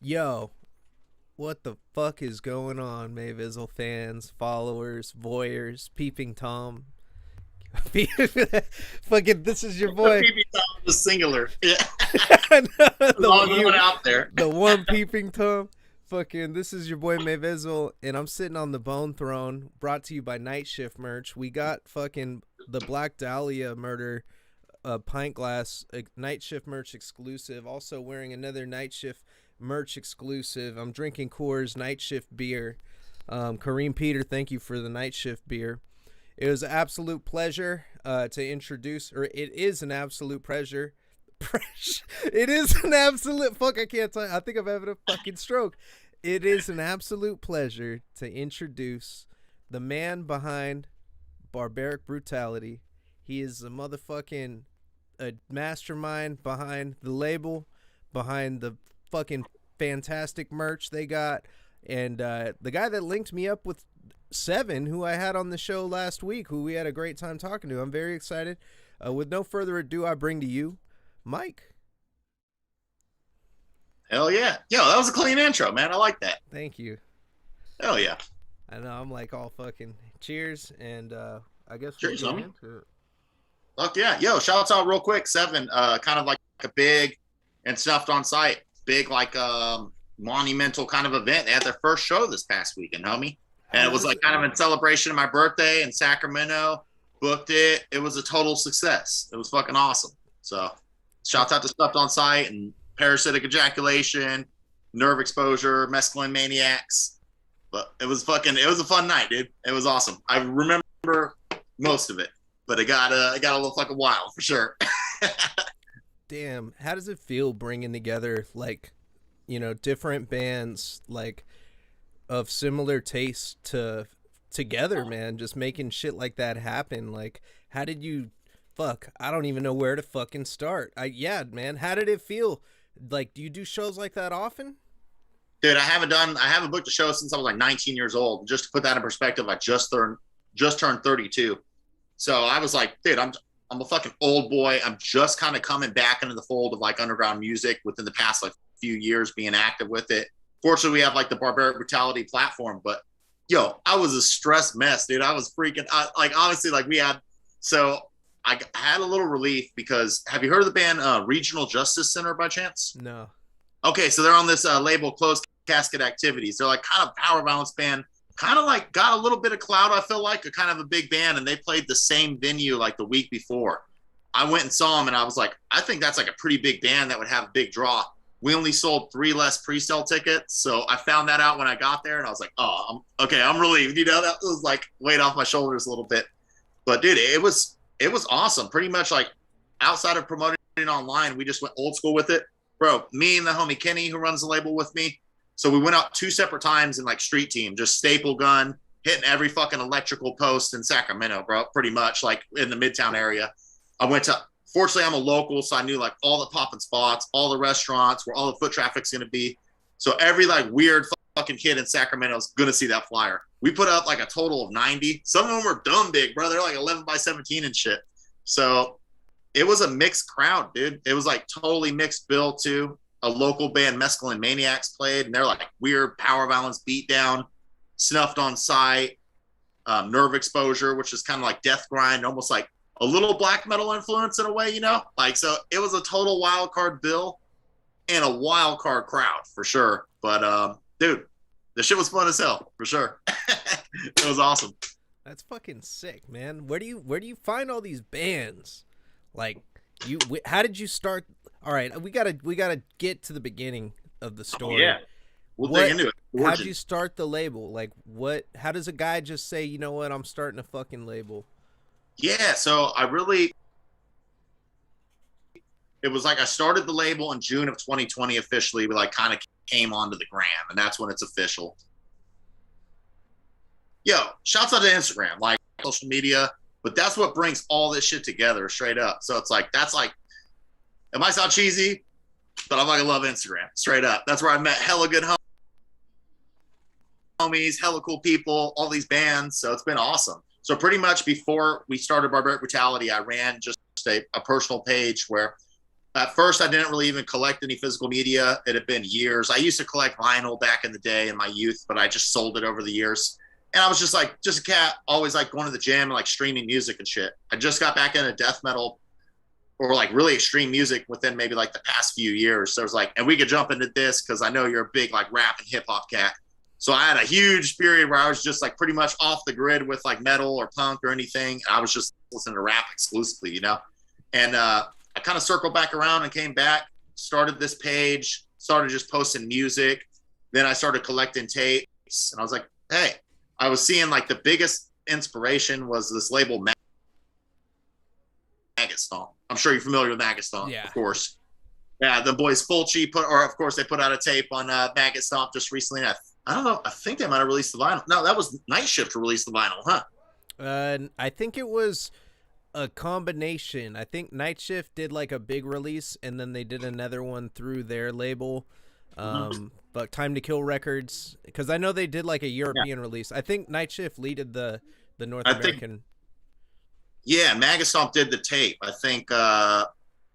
Yo, what the fuck is going on, Mayvizzle fans, followers, voyeurs, peeping Tom? Fucking, this is your The boy. PB Tom was singular. Yeah, as the long as one out there. the one peeping Tom. Fucking, this is your boy Mayvizzle, and I'm sitting on the Bone Throne, brought to you by Night Shift merch. We got fucking the Black Dahlia murder pint glass Night Shift merch exclusive. Also wearing another Night Shift merch exclusive. I'm drinking Coors Night Shift beer. Kareem Peter, thank you for the Night Shift beer. It was an absolute pleasure to introduce, or it is an absolute pleasure. It is an absolute fuck. I can't tell. I think I'm having a fucking stroke. It is an absolute pleasure to introduce the man behind Barbaric Brutality. He is a motherfucking a mastermind behind the label, behind the fucking fantastic merch they got, and the guy that linked me up with Seven, who I had on the show last week, who we had a great time talking to. I'm very excited. With no further ado, I bring to you Mike. Hell yeah. Yo, that was a clean intro, man. I like that. Thank you. Hell yeah. I know I'm like all fucking cheers, and I guess we'll Cheers, get homie. into it. Fuck yeah. Yo, shouts out real quick. Seven, kind of like a big and stuffed on site, big like monumental kind of event. They had their first show this past weekend, homie. And How it was was like it? kind of in celebration of my birthday in Sacramento. Booked it. It was a total success. It was fucking awesome. So shouts out to stuffed on site and parasitic ejaculation, nerve exposure, mescaline maniacs. But it was a fun night, dude. It was awesome. I remember most of it, but it got a little fucking wild for sure. Damn, how does it feel bringing together like, different bands like of similar taste to together, man, just making shit like that happen? Like, how did you fuck, I don't even know where to fucking start. Yeah, man, how did it feel? Like, do you do shows like that often? Dude, I haven't booked a show since I was like 19 years old. Just to put that in perspective, I just turned 32. So I was like, dude, I'm a fucking old boy. I'm just kind of coming back into the fold of like underground music within the past like few years being active with it. Fortunately, we have like the Barbaric Brutality platform, but yo, I was a stressed mess, dude. I was freaking like honestly, like we had so I had a little relief because have you heard of the band Regional Justice Center by chance? No. Okay, so they're on this label Closed Casket Activities. They're like kind of power violence band, kind of like got a little bit of clout, I feel like, a kind of a big band, and they played the same venue like the week before. I went and saw them, and I was like, I think that's like a pretty big band that would have a big draw. We only sold 3 less pre-sale tickets, so I found that out when I got there, and I was like, oh, I'm relieved. That was like weight off my shoulders a little bit. But dude, it was awesome. Pretty much like outside of promoting it online, we just went old school with it. Bro, me and the homie Kenny, who runs the label with me, so we went out 2 separate times in like street team, just staple gun, hitting every fucking electrical post in Sacramento, bro, pretty much like in the Midtown area. Fortunately, I'm a local, so I knew like all the popping spots, all the restaurants, where all the foot traffic's going to be. So every like weird fucking kid in Sacramento is going to see that flyer. We put up like a total of 90. Some of them were dumb big, bro. They're like 11 by 17 and shit. So it was a mixed crowd, dude. It was like totally mixed bill too. A local band, Mescaline Maniacs, played, and they're like weird power violence beatdown, snuffed on sight, nerve exposure, which is kind of like death grind, almost like a little black metal influence in a way, Like, so it was a total wild card bill and a wild card crowd for sure. But dude, the shit was fun as hell for sure. It was awesome. That's fucking sick, man. Where do you find all these bands? Like, how did you start? All right, we gotta get to the beginning of the story. Yeah, we'll dig into it. How'd you start the label? Like, what? How does a guy just say, you know what, I'm starting a fucking label? Yeah, so it was like I started the label in June of 2020 officially. We like kind of came onto the gram, and that's when it's official. Yo, shouts out to Instagram, like social media, but that's what brings all this shit together straight up. So it's like, that's like, it might sound cheesy, but I fucking love Instagram straight up. That's where I met hella good homies, hella cool people, all these bands. So it's been awesome. So pretty much before we started Barbaric Brutality, I ran just a personal page where At first, I didn't really even collect any physical media. It had been years. I used to collect vinyl back in the day in my youth, but I just sold it over the years. And I was just like, just a cat, always like going to the gym and like streaming music and shit. I just got back into death metal or like really extreme music within maybe like the past few years. So it was like, and we could jump into this because I know you're a big like rap and hip hop cat. So I had a huge period where I was just like pretty much off the grid with like metal or punk or anything. I was just listening to rap exclusively, you know? And I kind of circled back around and came back, started this page, started just posting music. Then I started collecting tapes and I was like, hey, I was seeing like the biggest inspiration was this label Maggot Stomp. I'm sure you're familiar with Maggot Stomp, Yeah. of course. Yeah, the boys Fulci of course, they put out a tape on Maggot Stomp just recently. I don't know. I think they might have released the vinyl. No, that was Night Shift to release the vinyl, huh? I think it was a combination. I think Night Shift did like a big release, and then they did another one through their label. But Time to Kill Records, because I know they did like a European release. I think Night Shift leaded the North American. Yeah, Maggot Stomp did the tape. I think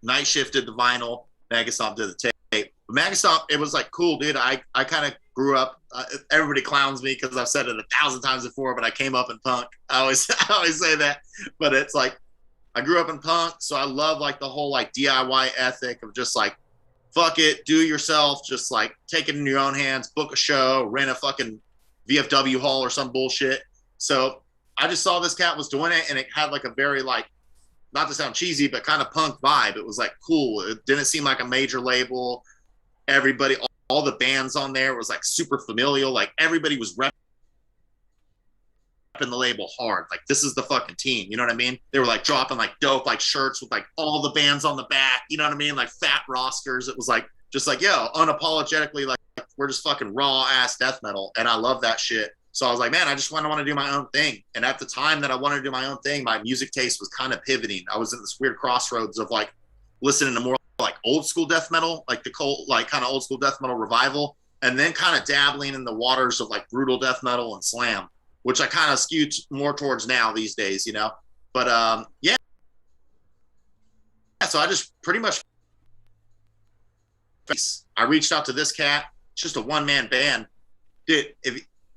Night Shift did the vinyl. Maggot Stomp did the tape. But Maggot Stomp, it was like cool, dude. I kind of grew up. Everybody clowns me because I've said it 1,000 times before, but I came up in punk. I always say that. But it's like I grew up in punk, so I love like the whole like DIY ethic of just like fuck it, do it yourself, just like take it in your own hands, book a show, rent a fucking VFW hall or some bullshit. So I just saw this cat was doing it, and it had like a very like, not to sound cheesy, but kind of punk vibe. It was like cool. It didn't seem like a major label. Everybody, all the bands on there was like super familial. Like everybody was repping the label hard. Like this is the fucking team. You know what I mean? They were like dropping like dope like shirts with like all the bands on the back. You know what I mean? Like fat rosters. It was like just like yo, unapologetically like we're just fucking raw ass death metal, and I love that shit. So I was like, man, I just want to do my own thing. And at the time that I wanted to do my own thing, my music taste was kind of pivoting. I was in this weird crossroads of like listening to more like old school death metal, like the cold, like kind of old school death metal revival, and then kind of dabbling in the waters of like brutal death metal and slam, which I kind of skew more towards now these days, you know? But yeah. So I just pretty much, I reached out to this cat. It's just a one-man band. Dude,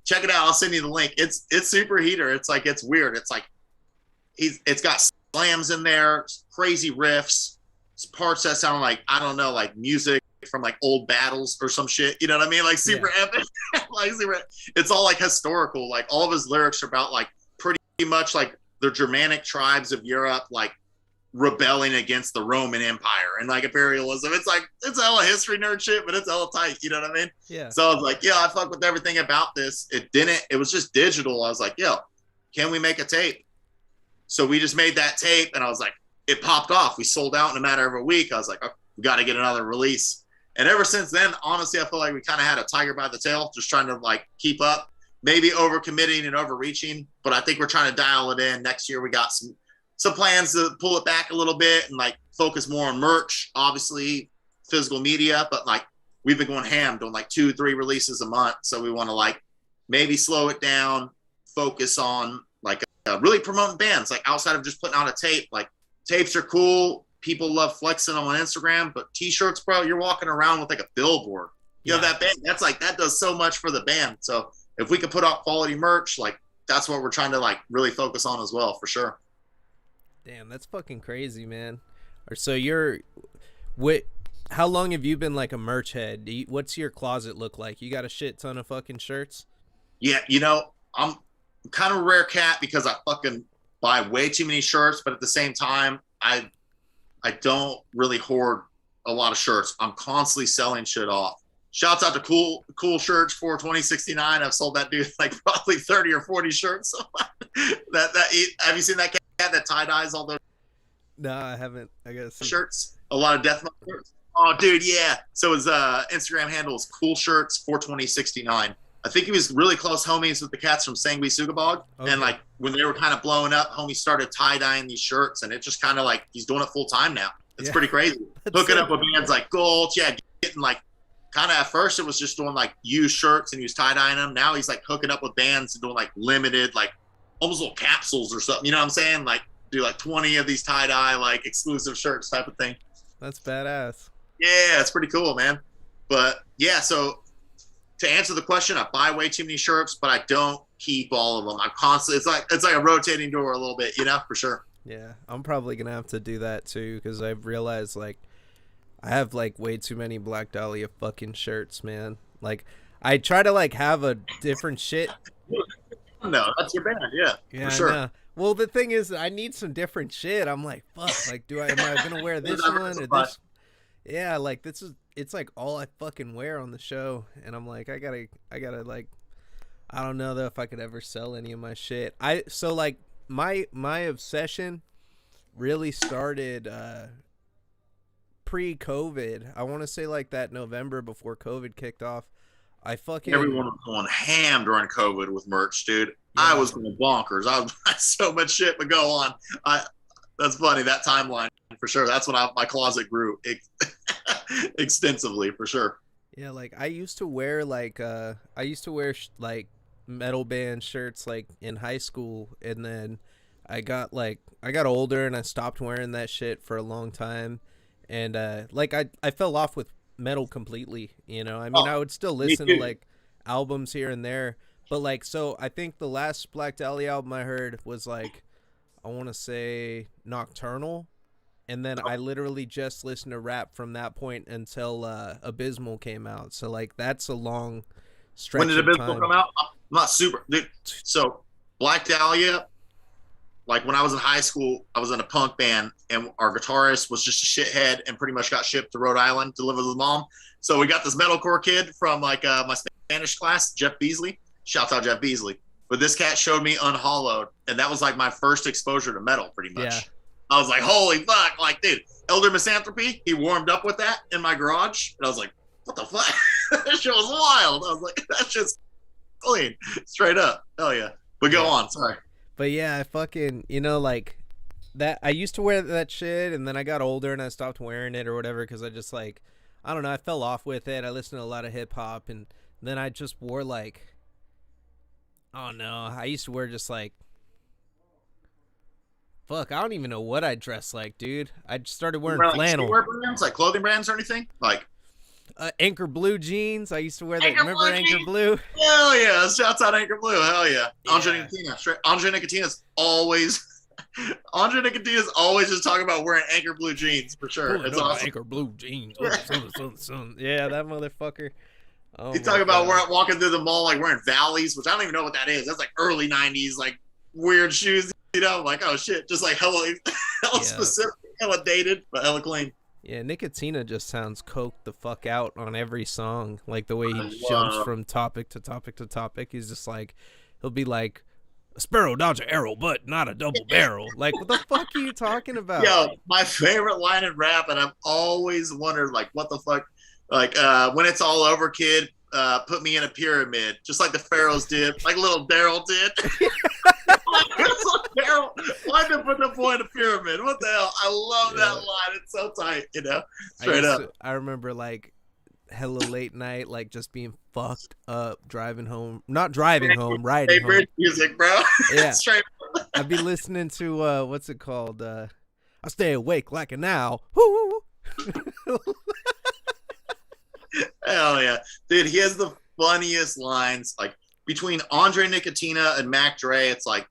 check it out. I'll send you the link. It's super heater. It's like, it's weird. It's like, it's got slams in there, crazy riffs, parts that sound like, I don't know, like music from like old battles or some shit. You know what I mean? Like super epic. Like super, it's all like historical. Like all of his lyrics are about like pretty much like the Germanic tribes of Europe, like rebelling against the Roman Empire and like imperialism. It's like, it's hella history nerd shit, but it's hella tight. You know what I mean? Yeah. So I was like, yeah, I fuck with everything about this. It was just digital. I was like, yo, can we make a tape? So we just made that tape, and I was like, it popped off. We sold out in a matter of a week. I was like, oh, we got to get another release. And ever since then, honestly, I feel like we kind of had a tiger by the tail, just trying to like keep up, maybe overcommitting and overreaching. But I think we're trying to dial it in. Next year, we got some plans to pull it back a little bit and like focus more on merch, obviously physical media, but like we've been going ham doing like 2-3 releases a month. So we want to like maybe slow it down, focus on like really promoting bands, like outside of just putting out a tape. Like tapes are cool. People love flexing on Instagram, but t-shirts, bro, you're walking around with like a billboard. You know, that band, that's like, that does so much for the band. So if we could put out quality merch, like that's what we're trying to like really focus on as well, for sure. Damn, that's fucking crazy, man. So how long have you been like a merch head? What's your closet look like? You got a shit ton of fucking shirts? Yeah, you know, I'm kind of a rare cat because I fucking buy way too many shirts, but at the same time, I don't really hoard a lot of shirts. I'm constantly selling shit off. Shouts out to cool shirts for 2069. I've sold that dude like probably 30 or 40 shirts. Have you seen that cat that tie dyes all those? No, I haven't. I guess shirts. A lot of death metal shirts. Oh, dude, yeah. So his Instagram handle is cool shirts for 2069. I think he was really close homies with the cats from Sangui Sugabog. Okay. And like when they were kind of blowing up, homie started tie-dyeing these shirts, and it just kind of like he's doing it full time now. It's pretty crazy. Hooking up with bands like Gulch, getting like kind of at first it was just doing like used shirts and he was tie-dyeing them. Now he's like hooking up with bands and doing like limited, like almost little capsules or something. You know what I'm saying? Like do like 20 of these tie-dye like exclusive shirts type of thing. That's badass. Yeah, it's pretty cool, man. But yeah, so to answer the question, I buy way too many shirts, but I don't keep all of them. I'm constantly it's like a rotating door a little bit, for sure. Yeah, I'm probably gonna have to do that too because I've realized like I have like way too many Black Dahlia fucking shirts, man. Like I try to like have a different shit. No, that's your band, yeah, for Yeah, I sure. know. Well, the thing is, I need some different shit. I'm like, fuck. Like, am I gonna wear this one or Diversify. this? Yeah, like this is. It's like all I fucking wear on the show, and I'm like, I gotta like, I don't know though if I could ever sell any of my shit. So like my obsession really started pre-COVID. I want to say like that November before COVID kicked off. I fucking Everyone was going ham during COVID with merch, dude. I yeah. was going bonkers. I was so much shit, but go on. I That's funny, that timeline for sure. That's when my closet grew extensively for sure. Yeah, like I used to wear like I used to wear like metal band shirts like in high school, and then I got older and I stopped wearing that shit for a long time, and like I fell off with metal completely, you know. I mean, Oh, I would still me listen to too. like albums here and there, but like so I think the last Black Dahlia album I heard was like I want to say Nocturnal, and then I literally just listened to rap from that point until Abysmal came out. So like that's a long When stretch did of Abyssal time. come out? I'm not super, dude. So Black Dahlia, like when I was in high school, I was in a punk band, and our guitarist was just a shithead and pretty much got shipped to Rhode Island to live with his mom. So we got this metalcore kid from like my Spanish class, Jeff Beasley. Shouts out Jeff Beasley. But this cat showed me Unhollowed, and that was like my first exposure to metal, pretty Yeah, much. I was like, holy fuck, like, dude, Elder Misanthropy, he warmed up with that in my garage, and I was like, what the fuck? That shit was wild. I was like, that's just clean, straight up. Hell yeah. But go yeah. on, sorry. But yeah, I fucking like that. I used to wear that shit, and then I got older and I stopped wearing it or whatever because I just like I don't know. I fell off with it. I listened to a lot of hip hop, and then I just wore like oh no, I used to wear just like fuck. I don't even know what I dress like, dude. I just started You wearing wear like flannel. streetwear brands, like clothing brands or anything? Like Anchor blue jeans. I used to wear that. Anchor Remember Blue Anchor jeans? Blue? Hell yeah. Shouts out Anchor Blue. Hell yeah. Andre Yeah. Nicotina. Andre Nicotina's always Andre Nicotina's always just talking about wearing Anchor Blue jeans for sure. Pulling It's up my awesome. Anchor Blue jeans. Oh, son. Yeah, that motherfucker. Oh He's my talking about god. walking through the mall like wearing Valleys, which I don't even know what that is. That's like early 90s, like weird shoes, like, oh shit, just like hella, hella Yeah. specific, hella dated, but hella clean. Yeah, Nicotina just sounds coked the fuck out on every song. Like the way he I jumps love from topic to topic to topic. He's just like, he'll be like, a sparrow dodge an arrow, but not a double barrel. Like, what the fuck are you talking about? Yo, my favorite line in rap, and I've always wondered, like, what the fuck, like, when it's all over, kid, put me in a pyramid, just like the pharaohs did, like little Daryl did. Daryl, why did put the boy in a pyramid? What the hell? I love that Yeah. line. It's so tight, straight up. I remember like hella late night, like just being fucked up, driving home, not driving home, riding home. Favorite music, bro. Yeah. Straight. I'd be listening to, what's it called? I stay awake like an owl. Woo! Hell yeah, dude. He has the funniest lines. Like between Andre Nicotina and Mac Dre, it's like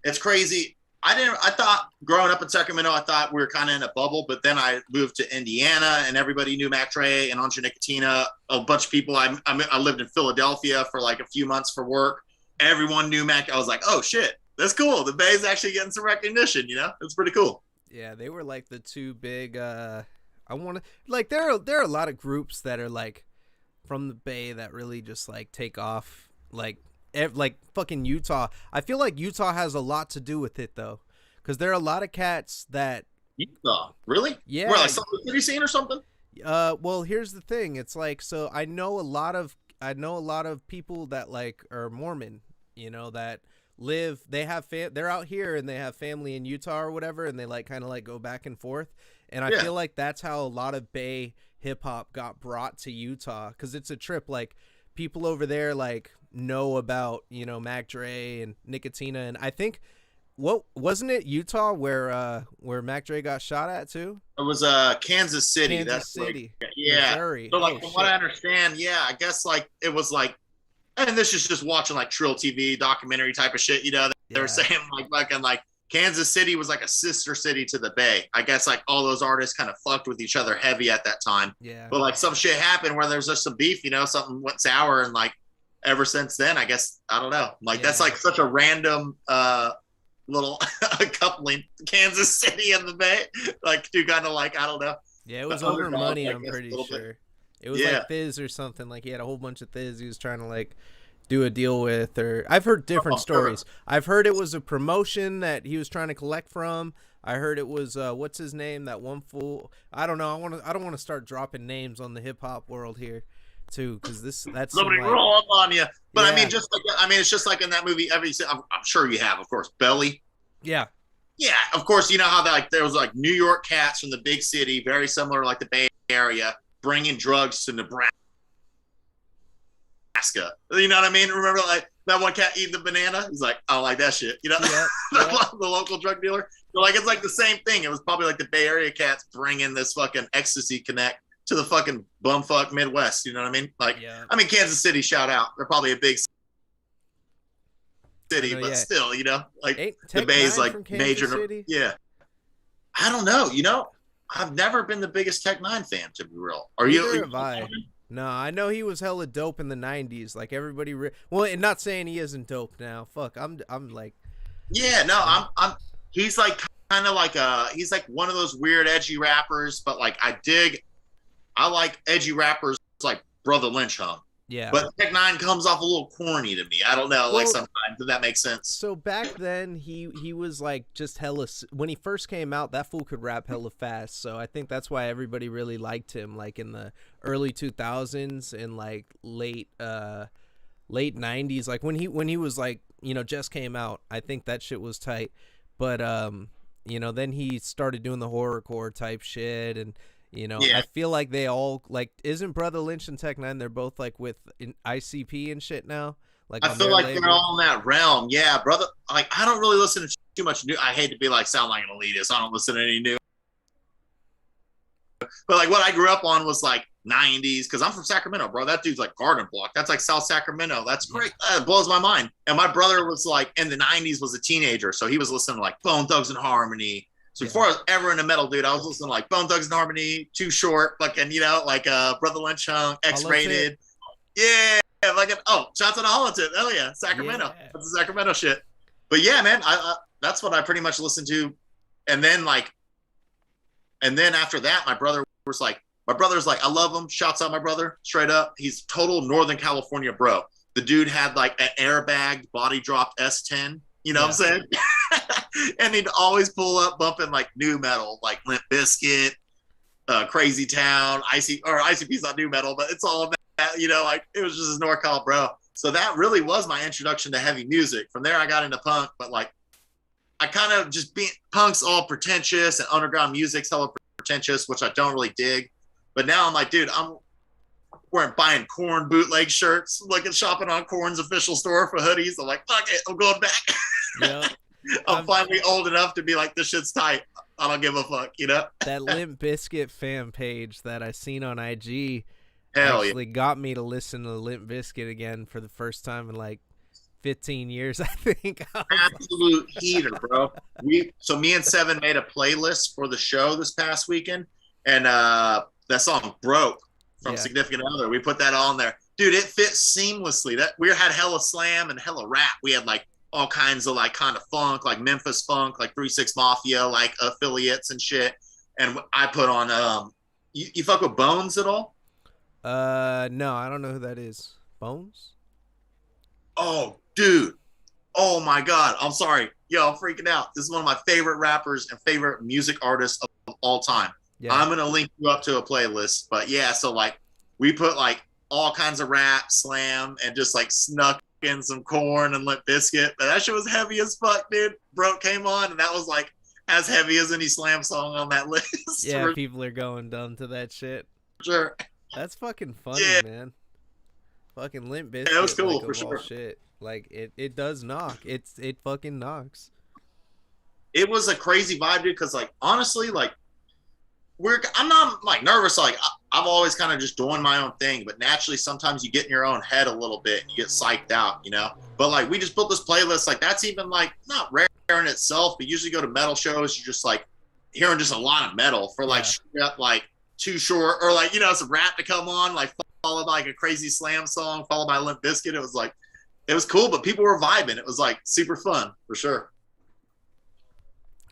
it's crazy. I thought growing up in Sacramento, I thought we were kind of in a bubble, but then I moved to Indiana and everybody knew Mac Dre and Andre Nicotina. A bunch of people, I lived in Philadelphia for like a few months for work. Everyone knew Mac. I was like, oh shit, that's cool. The Bay's actually getting some recognition, It's pretty cool. Yeah, they were like the two big, I want to, like, there are a lot of groups that are like from the Bay that really just like take off, like fucking Utah. I feel like Utah has a lot to do with it though, because there are a lot of cats that Utah, really? yeah. We're like some city scene or something? Well, here's the thing. It's like so I know a lot of people that like are Mormon, that live. They have they're out here and they have family in Utah or whatever, and they like kind of like go back and forth. And I Yeah. feel like that's how a lot of Bay hip hop got brought to Utah because it's a trip. Like people over there like know about Mac Dre and Nicotina, and I think what wasn't it Utah where Mac Dre got shot at too? It was Kansas City. Kansas That's like, City, yeah. Missouri. So like Oh from what I shit. understand, yeah, I guess like it was like, and this is just watching like Trill TV documentary type of shit. You know, they were Yeah. saying like fucking like Kansas City was like a sister city to the Bay. I guess like all those artists kind of fucked with each other heavy at that time. Yeah. But like some shit happened where there's just some beef. You know, something went sour, and like ever since then, I guess I don't know. Like that's Yeah. like such a random little coupling, Kansas City and the Bay, like to kind of like I don't know, Yeah, it the was over underdogs, money, I I'm guess a pretty little bit. sure. It was Yeah. like Thiz or something. Like he had a whole bunch of Thiz he was trying to like do a deal with, or I've heard different Oh, sure. stories. I've heard it was a promotion that he was trying to collect from. I heard it was what's his name, that one fool. I don't know. I don't want to start dropping names on the hip hop world here too, because that's some Somebody like roll up on you. But I mean, yeah, just like I mean, it's just like in that movie. I'm sure you have, of course, Belly. yeah, Yeah, of course, you know how that, like there was like New York cats from the big city, very similar like the Bay Area, bringing drugs to Nebraska. You know what I mean? Remember like that one cat eating the banana? He's like, I don't like that shit. You know, yep, yep. the local drug dealer. So like it's like the same thing. It was probably like the Bay Area cats bringing this fucking ecstasy connect to the fucking bumfuck Midwest. You know what I mean? Like, Yeah. I mean, Kansas City, shout out. They're probably a big I city, know. but Yeah, still, you know, like ain't the Tech Bay's Nine like from Kansas major. City? Yeah, I don't know. You know, I've never been the biggest Tech Nine fan, to be real. Are you? Neither have I. No, I know he was hella dope in the '90s. Like everybody, well, and not saying he isn't dope now. Fuck, I'm like, Yeah, no, I'm, I'm. He's like kind of like he's like one of those weird edgy rappers, but like I like edgy rappers like Brother Lynch hung. yeah. But Tech Nine comes off a little corny to me. I don't know, like Well, sometimes. Does that make sense? so back then he was like just hella. When he first came out, that fool could rap hella fast. So I think that's why everybody really liked him. Like in the early 2000s and like late '90s, like when he was like just came out. I think that shit was tight. But then he started doing the horrorcore type shit, and I Yeah, feel like they all like isn't Brother Lynch and Tech Nine? They're both like with ICP and shit now, like I on feel their like they're label. all in that realm. Yeah, brother. Like I don't really listen to too much new. I hate to be like sound like an elitist. I don't listen to any new. But like what I grew up on was like '90s because I'm from Sacramento, bro. That dude's like Garden Block. That's like South Sacramento. That's Yeah. great. It blows my mind. And my brother was like in the '90s was a teenager, so he was listening to like Bone Thugs and Harmony. So Yeah. before I was ever into metal, dude, I was listening to like Bone Thugs and Harmony, Too Short, fucking like Brother Lynch Hung, X Hollow Tip. Rated. Yeah, like shots on a hollow tip. Hell yeah, Sacramento. Yeah. That's the Sacramento shit. But yeah, man, I that's what I pretty much listened to. And then like, and then after that, my brother's like, I love him. Shouts out my brother, straight up. He's total Northern California bro. The dude had like an airbag body dropped S10. You know what I'm Yeah. saying? And he'd always pull up bumping like new metal, like Limp Bizkit, Crazy Town, ICP's not new metal, but it's all that, like it was just his NorCal bro. So that really was my introduction to heavy music. From there, I got into punk, but like I kind of just punk's all pretentious and underground music's hella pretentious, which I don't really dig. But now I'm like, dude, I'm buying Korn bootleg shirts, looking shopping on Korn's official store for hoodies. I'm like, fuck it, I'm going back. Yeah. I'm finally old enough to be like, this shit's tight. I don't give a fuck, That Limp Bizkit fan page that I seen on IG Hell yeah. actually got me to listen to Limp Bizkit again for the first time in like 15 years, I think. Absolute heater, bro. So me and Seven made a playlist for the show this past weekend, and that song "Broke" from Yeah. Significant Other. We put that on there, dude. It fits seamlessly. That we had hella slam and hella rap. We had like all kinds of like kind of funk, like Memphis funk, like 3-6 Mafia, like affiliates and shit. And I put on you fuck with Bones at all? No, I don't know who that is. Bones? Oh, dude. Oh my God. I'm sorry. Yo, I'm freaking out. This is one of my favorite rappers and favorite music artists of all time. Yeah. I'm gonna link you up to a playlist. But yeah, so like we put like all kinds of rap, slam, and just like snuck in some Corn and Limp Bizkit. But that shit was heavy as fuck, dude. Broke came on, and that was like as heavy as any slam song on that list. Yeah, for people are going dumb to that shit. sure. That's fucking funny, Yeah. man. Fucking Limp Bizkit. Yeah, it was cool like, for of all sure. shit. Like it does knock. It fucking knocks. it was a crazy vibe, dude. Because like honestly, like I'm not like nervous. Like I'm always kind of just doing my own thing, but naturally sometimes you get in your own head a little bit and you get psyched out, you know. But like we just built this playlist. Like that's even like not rare in itself. But usually go to metal shows, you're just like hearing just a lot of metal for like Yeah. up like Too Short or like some rap to come on, like followed by like a Crazy Slam song, followed by Limp Bizkit. It was like it was cool, but people were vibing. It was like super fun for sure.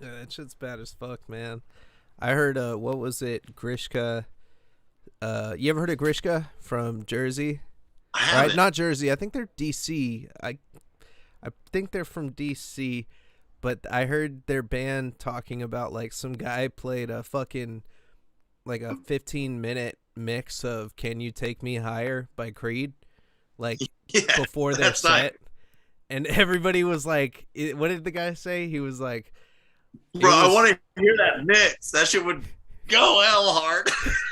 Yeah, that shit's bad as fuck, man. I heard what was it, Grishka? You ever heard of Grishka from Jersey? I Right, haven't. not Jersey. I think they're DC. I think they're from DC, but I heard their band talking about like some guy played a fucking like a 15-minute mix of "Can You Take Me Higher" by Creed, like Yeah, before their that's nice. set, and everybody was like, "What did the guy say?" He was like, "It Bro, I was." want to hear that mix. That shit would go hell hard.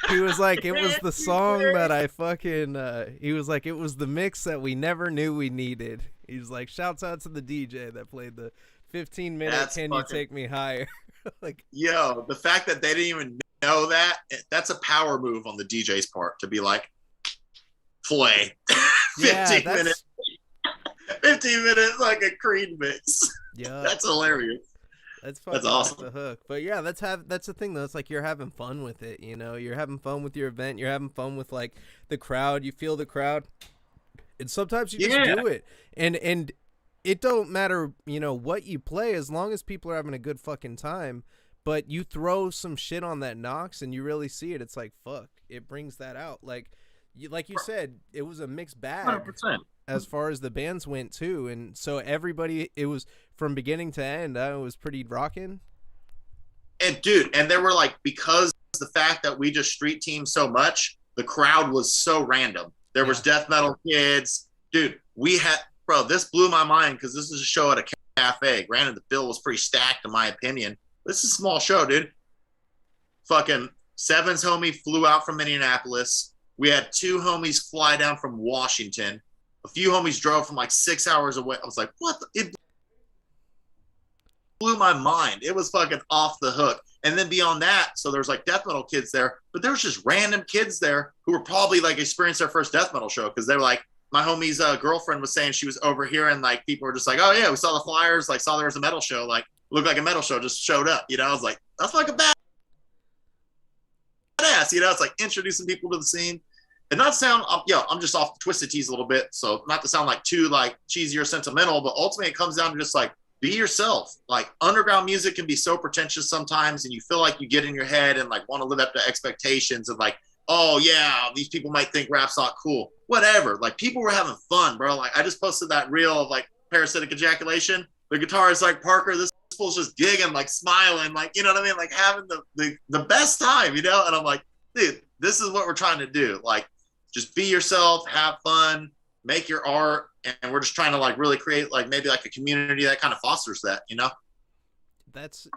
He was like, it was the song that I fucking. He was like, it was the mix that we never knew we needed. He's like, shouts out to the DJ that played the 15-minute That's "Can You fucking Take Me Higher." Like, yo. The fact that they didn't even know that, that's a power move on the DJ's part to be like, play yeah, 15 minutes, that's 15 minutes like a Creed mix. yeah, That's hilarious. that's That's fucking off awesome. the hook. But yeah, that's the thing though. It's like you're having fun with it. You're having fun with your event. You're having fun with like the crowd. You feel the crowd, and sometimes you just Yeah, do it. And it don't matter, what you play as long as people are having a good fucking time. But you throw some shit on that Knox and you really see it. It's like fuck. It brings that out. Like you said, it was a mixed bag 100%. as far as the bands went too, and so everybody, it was from beginning to end. It was pretty rocking. And dude, and there were like because the fact that we just street teamed so much, the crowd was so random. There was Yeah, death metal kids, dude. We had bro. This blew my mind because this is a show at a cafe. Granted, the bill was pretty stacked in my opinion. This is a small show, dude. Fucking Seven's homie flew out from Indianapolis. We had two homies fly down from Washington. A few homies drove from like 6 hours away. I was like, what? It blew my mind. It was fucking off the hook. And then beyond that, so there's like death metal kids there, but there was just random kids there who were probably like experienced their first death metal show because they were like, my homie's girlfriend was saying she was over here and like people were just like, oh yeah, we saw the flyers, like saw there was a metal show, like looked like a metal show just showed up. I was like, that's like a badass. It's like introducing people to the scene. And not to sound, I'm just off the twisted tease a little bit. So not to sound like too like cheesy or sentimental, but ultimately it comes down to just like be yourself. Like underground music can be so pretentious sometimes, and you feel like you get in your head and like want to live up to expectations of like, oh yeah, these people might think rap's not cool. Whatever. Like people were having fun, bro. Like I just posted that reel of like parasitic ejaculation. The guitarist like Parker, this fool's just gigging, like smiling, like you know what I mean, like having the best time, And I'm like, dude, this is what we're trying to do. Like, just be yourself, have fun, make your art, and we're just trying to like really create like maybe like a community that kind of fosters that. that's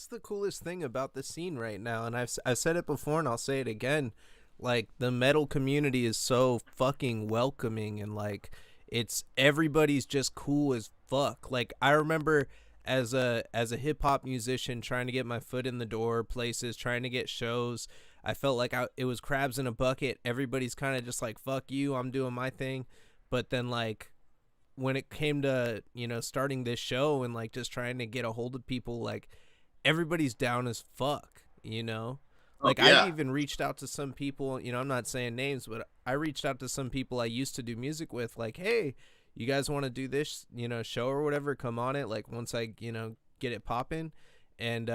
the coolest thing about the scene right now, and I've said it before and I'll say it again. Like the metal community is so fucking welcoming, and like it's everybody's just cool as fuck. Like I remember as a hip hop musician trying to get my foot in the door places, trying to get shows. I felt like it was crabs in a bucket. Everybody's kind of just like fuck you, I'm doing my thing. But then like when it came to starting this show and like just trying to get a hold of people, like everybody's down as fuck. Oh Like I've yeah. even reached out to some people, I'm not saying names, but I reached out to some people I used to do music with, like, hey, you guys want to do this show or whatever, come on it, like once I get it popping. And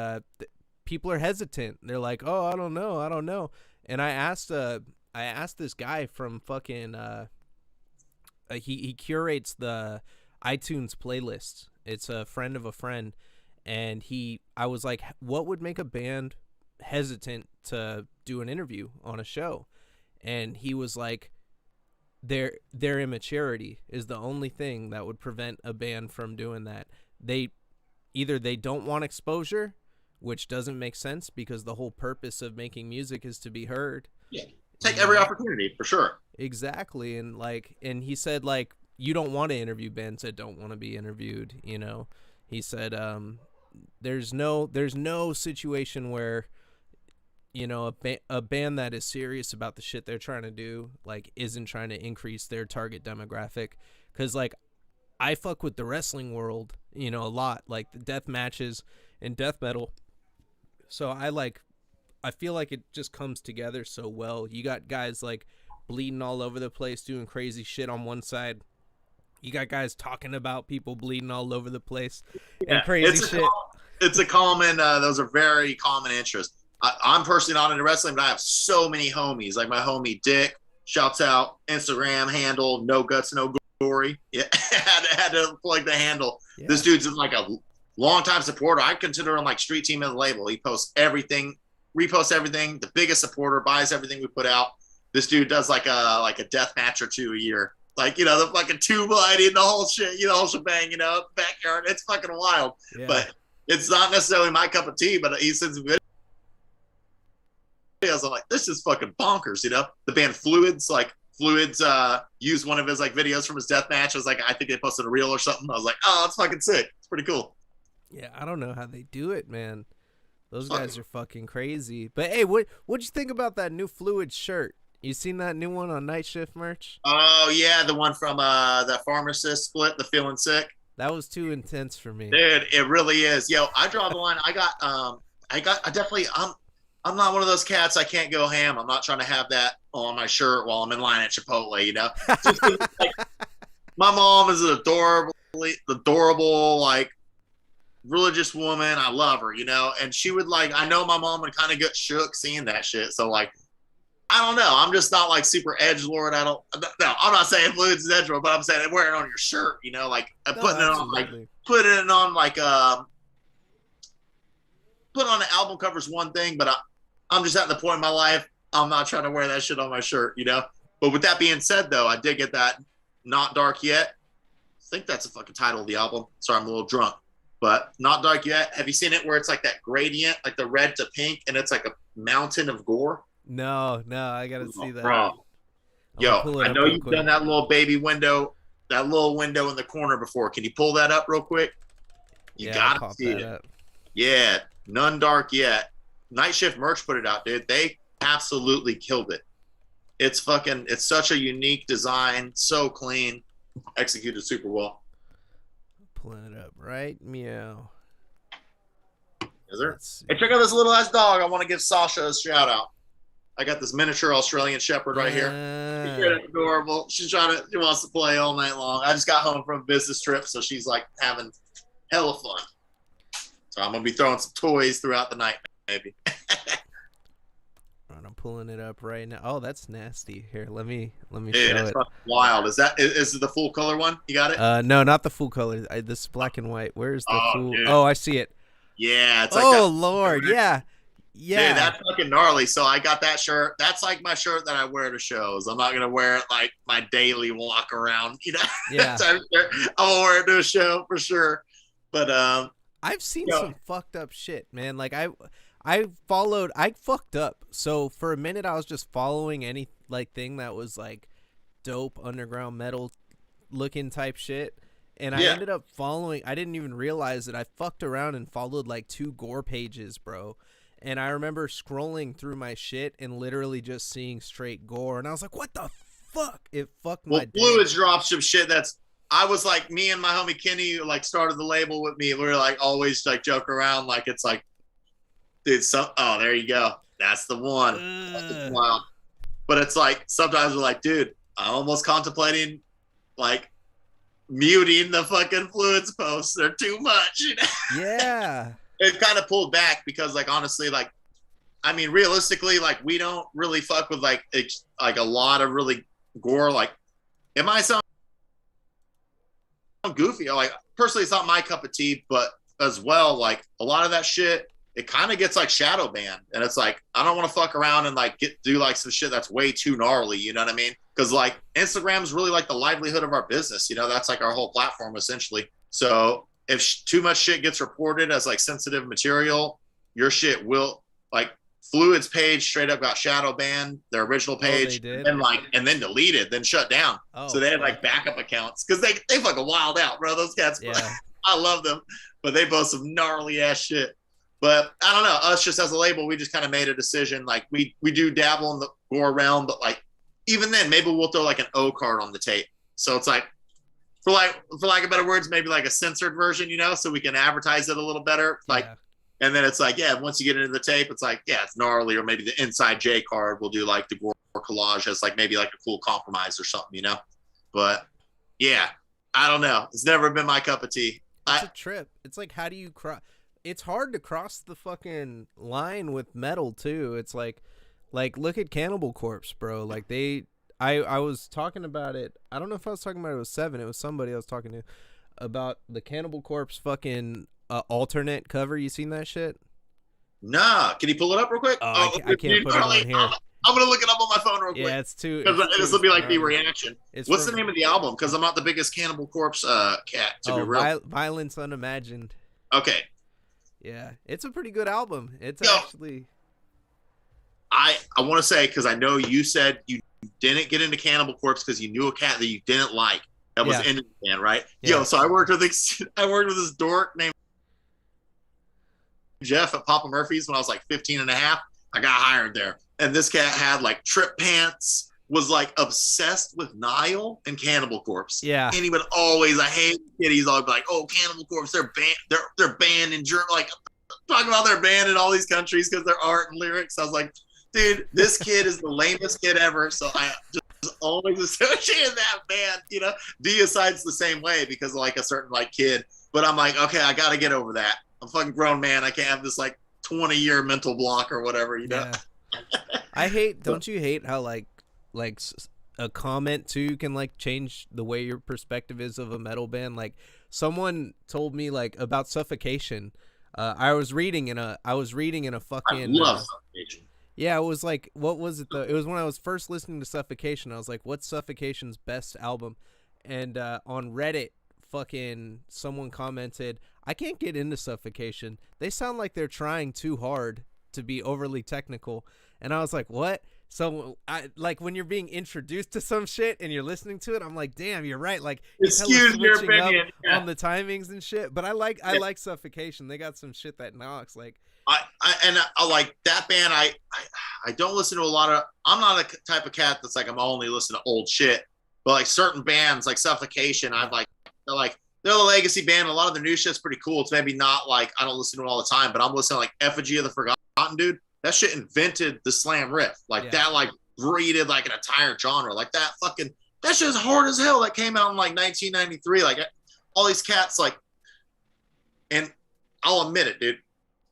people are hesitant. They're like, oh, I don't know. And I asked this guy from fucking he curates the iTunes playlists. It's a friend of a friend, and I was like, what would make a band hesitant to do an interview on a show? And he was like, their immaturity is the only thing that would prevent a band from doing that. They don't want exposure, which doesn't make sense because the whole purpose of making music is to be heard, Yeah. you Take every know? opportunity for sure. Exactly. And he said like you don't want to interview bands that don't want to be interviewed. He said there's no situation where, you know, a band that is serious about the shit they're trying to do, like, isn't trying to increase their target demographic. Because, like, I fuck with the wrestling world, you know, a lot, like the death matches and death metal. So I feel like it just comes together so well. You got guys like bleeding all over the place, doing crazy shit on one side. You got guys talking about people bleeding all over the place and Yeah, crazy shit. it's a common. Those are very common interests. I'm personally not into wrestling, but I have so many homies. Like my homie Dick, shouts out Instagram handle No Guts No Glory. Yeah, had to plug the handle. Yeah. This dude's like a longtime supporter. I consider him like street team of the label. He posts everything, reposts everything. The biggest supporter, buys everything we put out. This dude does like a death match or two a year. Like, you know, the fucking tube lighting, the whole shit, you know, whole shebang, you know, backyard. It's fucking wild. Yeah. But it's not necessarily my cup of tea, but he sends videos. I'm like, this is fucking bonkers, you know? The band Fluids used one of his like videos from his death match. I was like, I think they posted a reel or something. I was like, oh, it's fucking sick. It's pretty cool. Yeah, I don't know how they do it, man. Those guys are fucking crazy. But hey, what'd you think about that new Fluids shirt? You seen that new one on Night Shift merch? Oh yeah, the one from the Pharmacist split, the Feeling Sick. That was too intense for me, dude. It really is. Yo, I draw the line. I'm not one of those cats. I can't go ham. I'm not trying to have that on my shirt while I'm in line at Chipotle. You know, just like, my mom is an adorable, like religious woman. I love her, you know, and she would like. I know my mom would kind of get shook seeing that shit. So like. I don't know. I'm just not like super edgelord. No, I'm not saying Fluids is edgelord, but I'm saying wearing it on your shirt, you know, like putting it on like put it on the album cover is one thing, but I'm just at the point in my life I'm not trying to wear that shit on my shirt, you know. But with that being said, though, I did get that Not Dark Yet. I think that's the fucking title of the album. Sorry, I'm a little drunk, but Not Dark Yet. Have you seen it where it's like that gradient, like the red to pink, and it's like a mountain of gore? No, I gotta see that. Bro. Yo, I know you've done that little baby window, that little window in the corner before. Can you pull that up real quick? You gotta see it. Up. Yeah, None Dark Yet. Night Shift merch put it out, dude. They absolutely killed it. It's such a unique design, so clean, executed super well. Pulling it up right, meow. Is there? Hey, check out this little ass dog. I want to give Sasha a shout out. I got this miniature Australian Shepherd right here. She's adorable. She wants to play all night long. I just got home from a business trip, so she's like having hella fun. So I'm gonna be throwing some toys throughout the night, maybe. I'm pulling it up right now. Oh, that's nasty. Here, let me Dude, show it's it. Wild. Is it the full color one? You got it? No, not the full color. This is black and white. Where's the full? Dude. Oh, I see it. Yeah. It's like Lord, yeah. Yeah, dude, that's fucking gnarly. So I got that shirt. That's like my shirt that I wear to shows. I'm not gonna wear it like my daily walk around, you know. Yeah, I'll wear it to a show for sure. But I've seen some fucked up shit, man. Like I fucked up. So for a minute, I was just following any like thing that was like dope underground metal looking type shit. And I ended up following. I didn't even realize that I fucked around and followed like 2 gore pages, bro. And I remember scrolling through my shit and literally just seeing straight gore. And I was like, what the fuck? It fucked my day. Fluids dropped some shit I was like, me and my homie Kenny, who like started the label with me. We were like always like joke around. Like, it's like, dude, there you go. That's the one. That's wild. But it's like, sometimes we're like, dude, I'm almost contemplating like muting the fucking Fluids posts. They're too much. You know? Yeah. It kind of pulled back because, like, honestly, like, I mean, realistically, like, we don't really fuck with like a lot of really gore. Like, it might sound goofy. Like, personally, it's not my cup of tea, but as well, like, a lot of that shit, it kind of gets like shadow banned, and it's like I don't want to fuck around and like do like some shit that's way too gnarly. You know what I mean? Because like Instagram's really like the livelihood of our business. You know, that's like our whole platform essentially. So if too much shit gets reported as like sensitive material, your shit will like Fluids page straight up got shadow banned, their original page, and then deleted, then shut down. So they had like backup accounts because they fucking wild out, bro. Those cats. Yeah. I love them, but they both some gnarly ass shit. But I don't know. Us just as a label, we just kind of made a decision. Like we do dabble in the gore realm, but like even then, maybe we'll throw like an O card on the tape. So it's like for lack of better words, maybe like a censored version, so we can advertise it a little better. Like, yeah. And then it's like, yeah, once you get into the tape, it's like, yeah, it's gnarly, or maybe the inside J card will do like the gore collage as like maybe like a cool compromise or something, But yeah, I don't know. It's never been my cup of tea. It's a trip. It's like, how do you cross? It's hard to cross the fucking line with metal too. It's like look at Cannibal Corpse, bro. Like I was talking about it. I don't know if I was talking about it with Seven. It was somebody I was talking to about the Cannibal Corpse fucking alternate cover. You seen that shit? Nah. Can you pull it up real quick? I can't put it on here. I'm gonna look it up on my phone real quick. Yeah, it's too. This will be like the reaction. What's the name of the album? Because I'm not the biggest Cannibal Corpse cat. To be real. Violence Unimagined. Okay. Yeah, it's a pretty good album. It's actually. I want to say, because I know you said you didn't get into Cannibal Corpse because you knew a cat that you didn't like that was in the band, right? Yeah. So I worked with this dork named Jeff at Papa Murphy's when I was like 15 and a half. I got hired there, and this cat had like trip pants, was like obsessed with Nile and Cannibal Corpse. Yeah. And he would always, I hate it. He's always like, oh, Cannibal Corpse, they're banned in Germany, like talking about their band in all these countries because their art and lyrics. I was like, dude, this kid is the lamest kid ever. So I just always associated that band, Deicide's the same way because of like a certain like kid. But I'm like, okay, I got to get over that. I'm a fucking grown man. I can't have this like 20-year mental block or whatever, Yeah. Don't you hate how like a comment too can like change the way your perspective is of a metal band? Like someone told me like about Suffocation. I was reading in a fucking. I love Suffocation. Yeah, it was like, what was it though? It was when I was first listening to Suffocation. I was like, what's Suffocation's best album? And on Reddit, fucking someone commented, I can't get into Suffocation. They sound like they're trying too hard to be overly technical. And I was like, what? So I like when you're being introduced to some shit and you're listening to it, I'm like, damn, you're right. Like excuse your opinion on the timings and shit. But I like Suffocation. They got some shit that knocks. Like I like that band. I don't listen to a lot of. I'm not a type of cat that's like I'm only listening to old shit. But like certain bands like Suffocation, I'm like they're the legacy band. A lot of their new shit's pretty cool. It's maybe not like I don't listen to it all the time, but I'm listening to like Effigy of the Forgotten, dude. That shit invented the slam riff. Like that like breeded like an entire genre. Like that shit is hard as hell. That came out in like 1993. Like all these cats like, and I'll admit it, dude.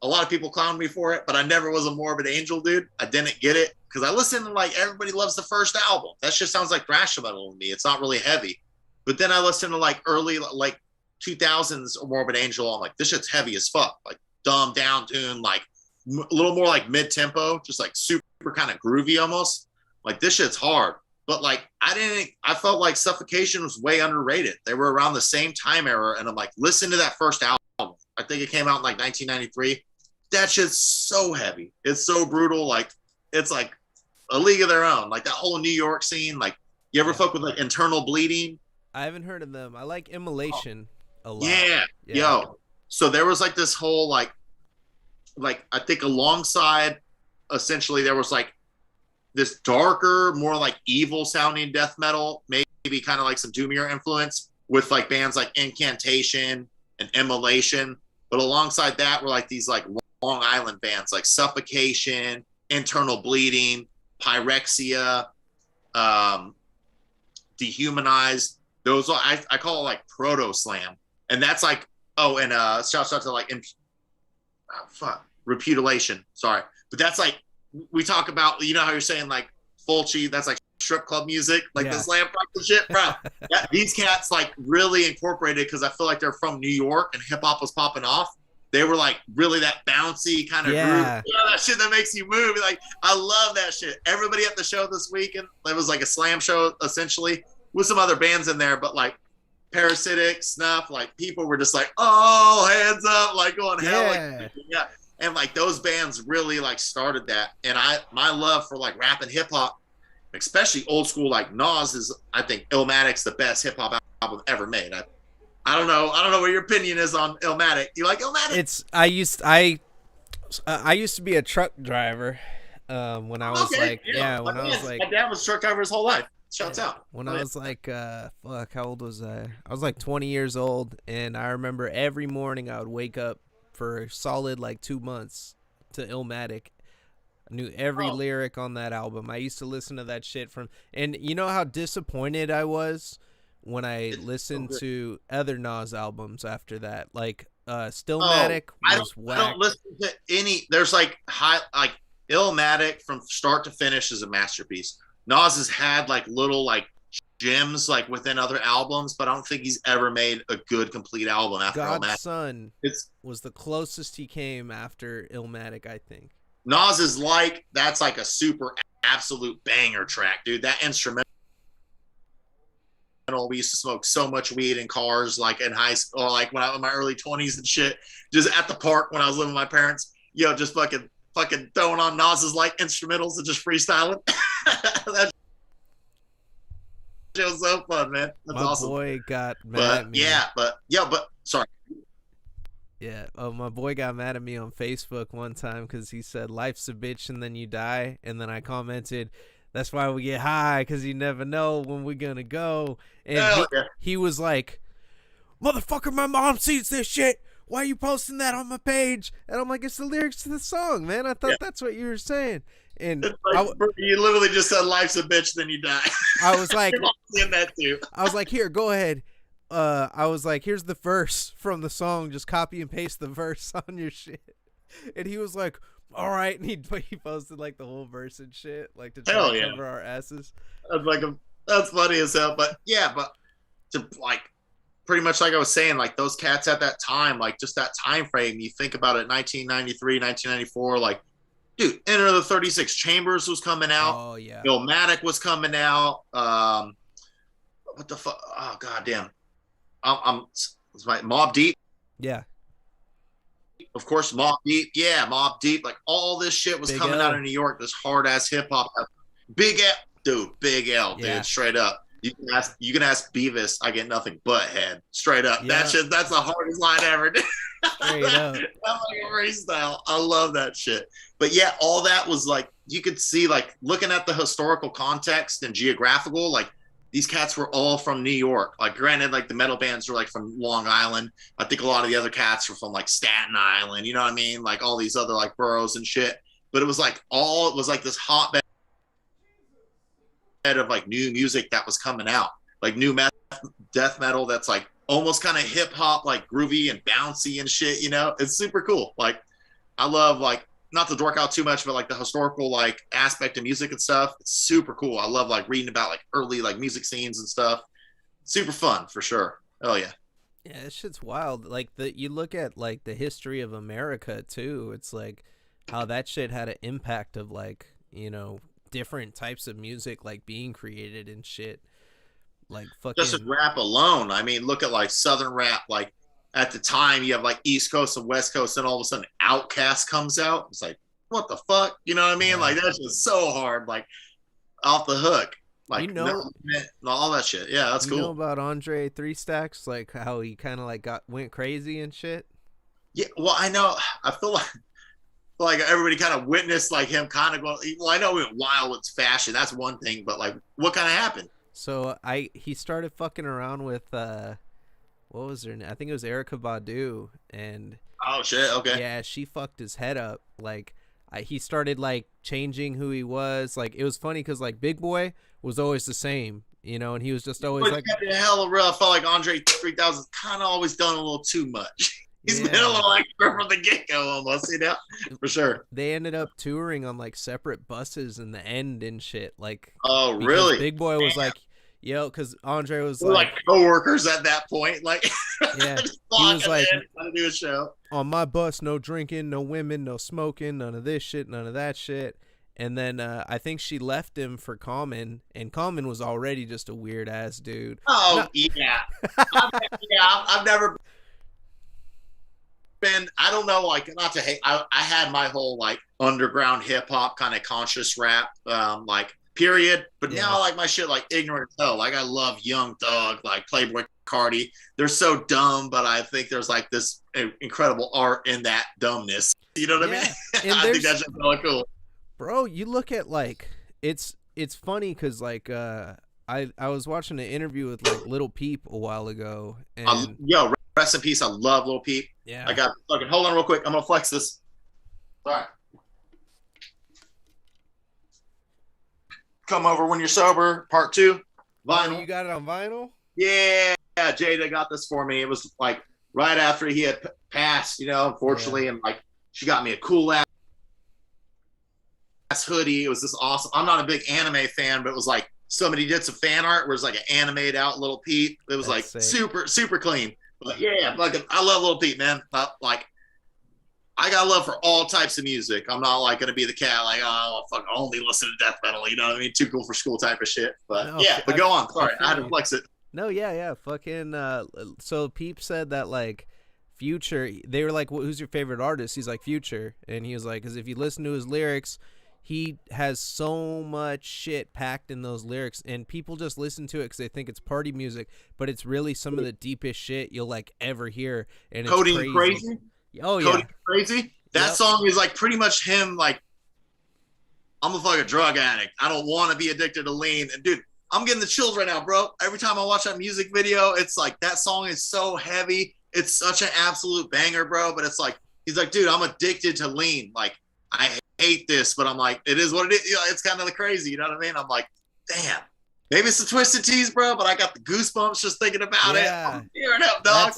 A lot of people clown me for it, but I never was a Morbid Angel, dude. I didn't get it because I listened to like Everybody Loves the First album. That shit sounds like thrash metal to me. It's not really heavy. But then I listened to like early like 2000s Morbid Angel. I'm like, this shit's heavy as fuck. Like dumbed down tune, like a little more like mid-tempo, just like super kind of groovy almost. Like this shit's hard. But like I felt like Suffocation was way underrated. They were around the same time era, and I'm like, listen to that first album. I think it came out in like 1993. That shit's so heavy. It's so brutal. Like it's like a league of their own. Like that whole New York scene. Like you ever fuck with like Internal Bleeding? I haven't heard of them. I like Immolation a lot. Yeah. Yo. So there was like this whole like I think alongside essentially there was like this darker, more like evil sounding death metal, maybe kind of like some doomier influence with like bands like Incantation and Immolation. But alongside that were like these like Long Island bands like Suffocation, Internal Bleeding, Pyrexia, Dehumanized. Those are, I call it like proto slam. And that's like, oh, and shout out to like Repudiation. Sorry. But that's like, we talk about, you know how you're saying like Fulci, that's like strip club music, like the slam practice shit, bro. These cats like really incorporated because I feel like they're from New York and hip hop was popping off. They were like really that bouncy kind of groove. You know, that shit that makes you move. Like, I love that shit. Everybody at the show this weekend, it was like a slam show essentially with some other bands in there, but like Parasitic, Snuff, like people were just like, oh, hands up, like going hell. Like, and like those bands really like started that. And my love for like rap and hip hop, especially old school like Nas is, I think Illmatic's the best hip hop album ever made. I don't know what your opinion is on Illmatic. You like Illmatic? It's I used to be a truck driver. When I was Okay, like, yeah. yeah, when I was like, My dad was a truck driver his whole life. Shouts yeah, out. when Oh I yeah. was like, fuck, how old was I? I was like 20 years old, and I remember every morning I would wake up for a solid like 2 months to Illmatic. I knew every Oh, lyric on that album. I used to listen to that shit from, and you know how disappointed I was when I it's so listened good. to other Nas albums after that. Like, Oh, Stillmatic was I don't whack. listen to any. There's like Illmatic from start to finish is a masterpiece. Nas has had like little like gems like within other albums, but I don't think he's ever made a good complete album after God's Illmatic. Son It's was the closest he came after Illmatic, I think. Nas is like that's like a super absolute banger track, dude. That instrumental. We used to smoke so much weed in cars, like in high school, like when I was in my early 20s and shit, just at the park when I was living with my parents, just fucking throwing on Nas's like instrumentals and just freestyling. That shit was so fun, man. That's My awesome. boy got mad But at me. yeah, but sorry. Yeah. Oh, my boy got mad at me on Facebook one time because he said, "Life's a bitch and then you die." And then I commented, "That's why we get high, because you never know when we're going to go." And Hell yeah. he was like, "Motherfucker, my mom sees this shit. Why are you posting that on my page?" And I'm like, "It's the lyrics to the song, man. I Yeah. thought that's what you were saying." And It's like you literally just said life's a bitch, then you die. I was like, in that too. "Here, go ahead." I was like, "Here's the verse from the song. Just copy and paste the verse on your shit." And he was like, "All right." And he posted like the whole verse and shit, like to try Hell to yeah. cover our asses. That's like that's funny as hell. But yeah, but to like pretty much like I was saying, like those cats at that time, like just that time frame, you think about it, 1993, 1994, like, dude, Enter the 36 Chambers was coming out. Oh yeah, Illmatic was coming out. What the fuck? Oh, goddamn. It's my Mob Deep. yeah. Of course, Mob Deep. Yeah, Mob Deep. Like all this shit was Big coming out L. of New York, this hard ass hip hop. Big L, dude, Big L, Yeah. dude, straight up. You can ask Beavis, I get nothing but head. Straight up. Yeah. That's the hardest line ever. Straight up. That's like a freestyle. I love that shit. But yeah, all that was like you could see, like looking at the historical context and geographical, like these cats were all from New York. Like granted, like the metal bands were like from Long Island. I think a lot of the other cats were from like Staten Island, you know what I mean? Like all these other like boroughs and shit. But it was like this hotbed of like new music that was coming out, like new death metal that's like almost kind of hip hop, like groovy and bouncy and shit. It's super cool. Like I love like not to dork out too much, but like the historical like aspect of music and stuff. It's super cool. I love like reading about like early like music scenes and stuff. Super fun for sure. Oh yeah. Yeah, this shit's wild. Like you look at like the history of America too. It's like how that shit had an impact of like, different types of music like being created and shit. Like Just in fucking rap alone. I mean, look at like Southern rap. Like at the time, you have like East Coast and West Coast, and all of a sudden, Outkast comes out. It's like, what the fuck? You know what I mean? Yeah. Like that's just so hard. Like off the hook. Like You all that shit. Yeah, that's you know cool. about Andre Three Stacks, like how he kind of like went crazy and shit. Yeah, well, I know. I feel like everybody kind of witnessed like him kind of going. Well, I know he went wild with fashion. That's one thing, but like, what kind of happened? So he started fucking around with what was her name? I think it was Erica Badu, and Oh shit. Okay. yeah, she fucked his head up. Like he started like changing who he was. Like it was funny because like Big Boy was always the same, and he was just always like, kept it hella real. I felt like Andre 3000 kind of always done a little too much. He's been a yeah. little extra from the get go almost, for sure. They ended up touring on like separate buses in the end and shit. Like Oh, because really? Big Boy was like, yo, because Andre was We're like coworkers at that point. Like, yeah, just he was like, trying to do a show. on my bus, no drinking, no women, no smoking, none of this shit, none of that shit. And then I think she left him for Common, and Common was already just a weird ass dude. Oh, yeah. I've never been, I don't know, like, not to hate, I had my whole, like, underground hip hop kind of conscious rap, like, period. But Yeah. now I like my shit like ignorant as hell. Like I love Young Thug, like Playboy Cardi. They're so dumb, but I think there's like this incredible art in that dumbness. You know what I mean? And I think that's just really cool. Bro, you look at like it's funny because like I was watching an interview with like Little Peep a while ago, and Yo, rest in peace. I love Lil Peep. yeah, I got fucking hold on real quick. I'm gonna flex this. All right. Come over when you're sober, part 2. vinyl. Vinyl. You got it on vinyl? Yeah, Jada got this for me. It was like right after he had passed, you know, unfortunately, and like she got me a cool ass hoodie. It was this awesome. I'm not a big anime fan, but it was like somebody did some fan art where it's like an animated out Little Pete. It was like super clean. But yeah, fucking, I love Little Pete, man. Like, I got love for all types of music. I'm not like gonna be the cat like, oh, fuck, only listen to death metal. You know what I mean? Too cool for school type of shit. But no, yeah, but go on. Sorry, I had to flex it. No, yeah, fucking. So Peep said that like Future. They were like, "Who's your favorite artist?" He's like Future, and he was like, "Because if you listen to his lyrics, he has so much shit packed in those lyrics, and people just listen to it because they think it's party music, but it's really some of the deepest shit you'll like ever hear." And it's crazy. Oh yeah, crazy. That song is like pretty much him. Like, I'm a fucking drug addict. I don't want to be addicted to lean. And dude, I'm getting the chills right now, bro. Every time I watch that music video, it's like that song is so heavy. It's such an absolute banger, bro. But it's like he's like, dude, I'm addicted to lean. Like, I hate this, but I'm like, it is what it is. You know, it's kind of crazy. You know what I mean? I'm like, damn. Maybe it's the Twisted Teas, bro, but I got the goosebumps just thinking about it. I'm tearing up, dog.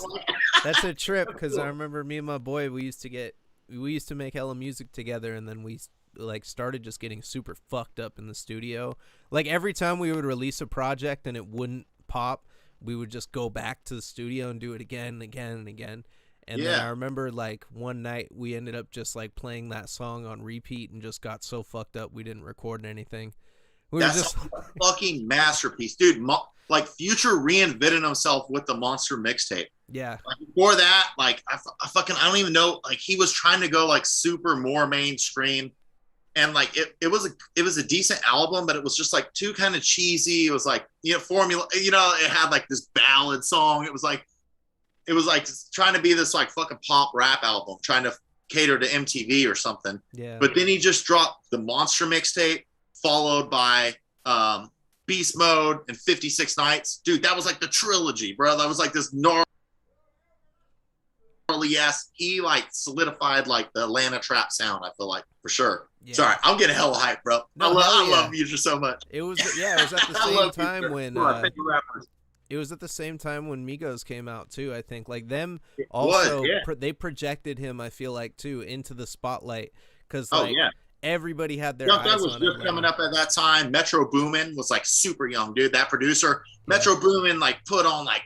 That's a trip because I remember me and my boy, we used to make hella music together, and then we like started just getting super fucked up in the studio. Like every time we would release a project and it wouldn't pop, we would just go back to the studio and do it again and again and again. And then I remember like one night we ended up just like playing that song on repeat and just got so fucked up we didn't record anything. That's a fucking masterpiece, dude. Like Future reinvented himself with the Monster mixtape. Yeah. Like before that, like I don't even know. Like he was trying to go like super more mainstream, and like it was a decent album, but it was just like too kind of cheesy. It was like, you know, formula. You know, it had like this ballad song. It was like trying to be this like fucking pop rap album, trying to cater to MTV or something. Yeah. But then he just dropped the Monster mixtape, followed by Beast Mode and 56 Nights. Dude, that was like the trilogy, bro. That was like this gnarly ass. He like solidified like the Atlanta trap sound, I feel like, for sure. Yeah. Sorry, I'm getting hella hyped, bro. No, I love Future so much. It was at the same time when it was at the same time when Migos came out too. I think like them also they projected him, I feel like, too, into the spotlight because everybody had their eyes on him. was just coming up at that time. Metro Boomin was like super young, dude. That producer, Metro Boomin, like put on like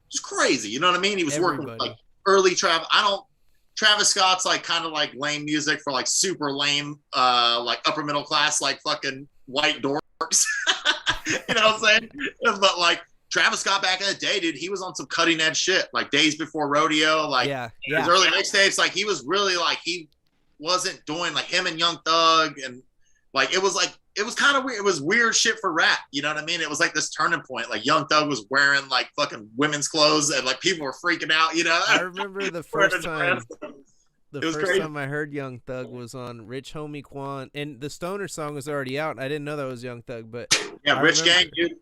it's crazy. You know what I mean? He was working with like early Travis Scott's like kind of like lame music for like super lame, like upper middle class, like fucking white dorks. You know what I'm saying? But like Travis Scott back in the day, dude, he was on some cutting edge shit, like Days Before Rodeo, like his early mixtapes. Like he was really like he wasn't doing like him and Young Thug, and like it was kind of weird. It was weird shit for rap. You know what I mean? It was like this turning point. Like Young Thug was wearing like fucking women's clothes, and like people were freaking out. You know? I remember the first time. The first time I heard Young Thug was on Rich Homie Quan, and the Stoner song was already out. I didn't know that was Young Thug, but Rich Gang, dude.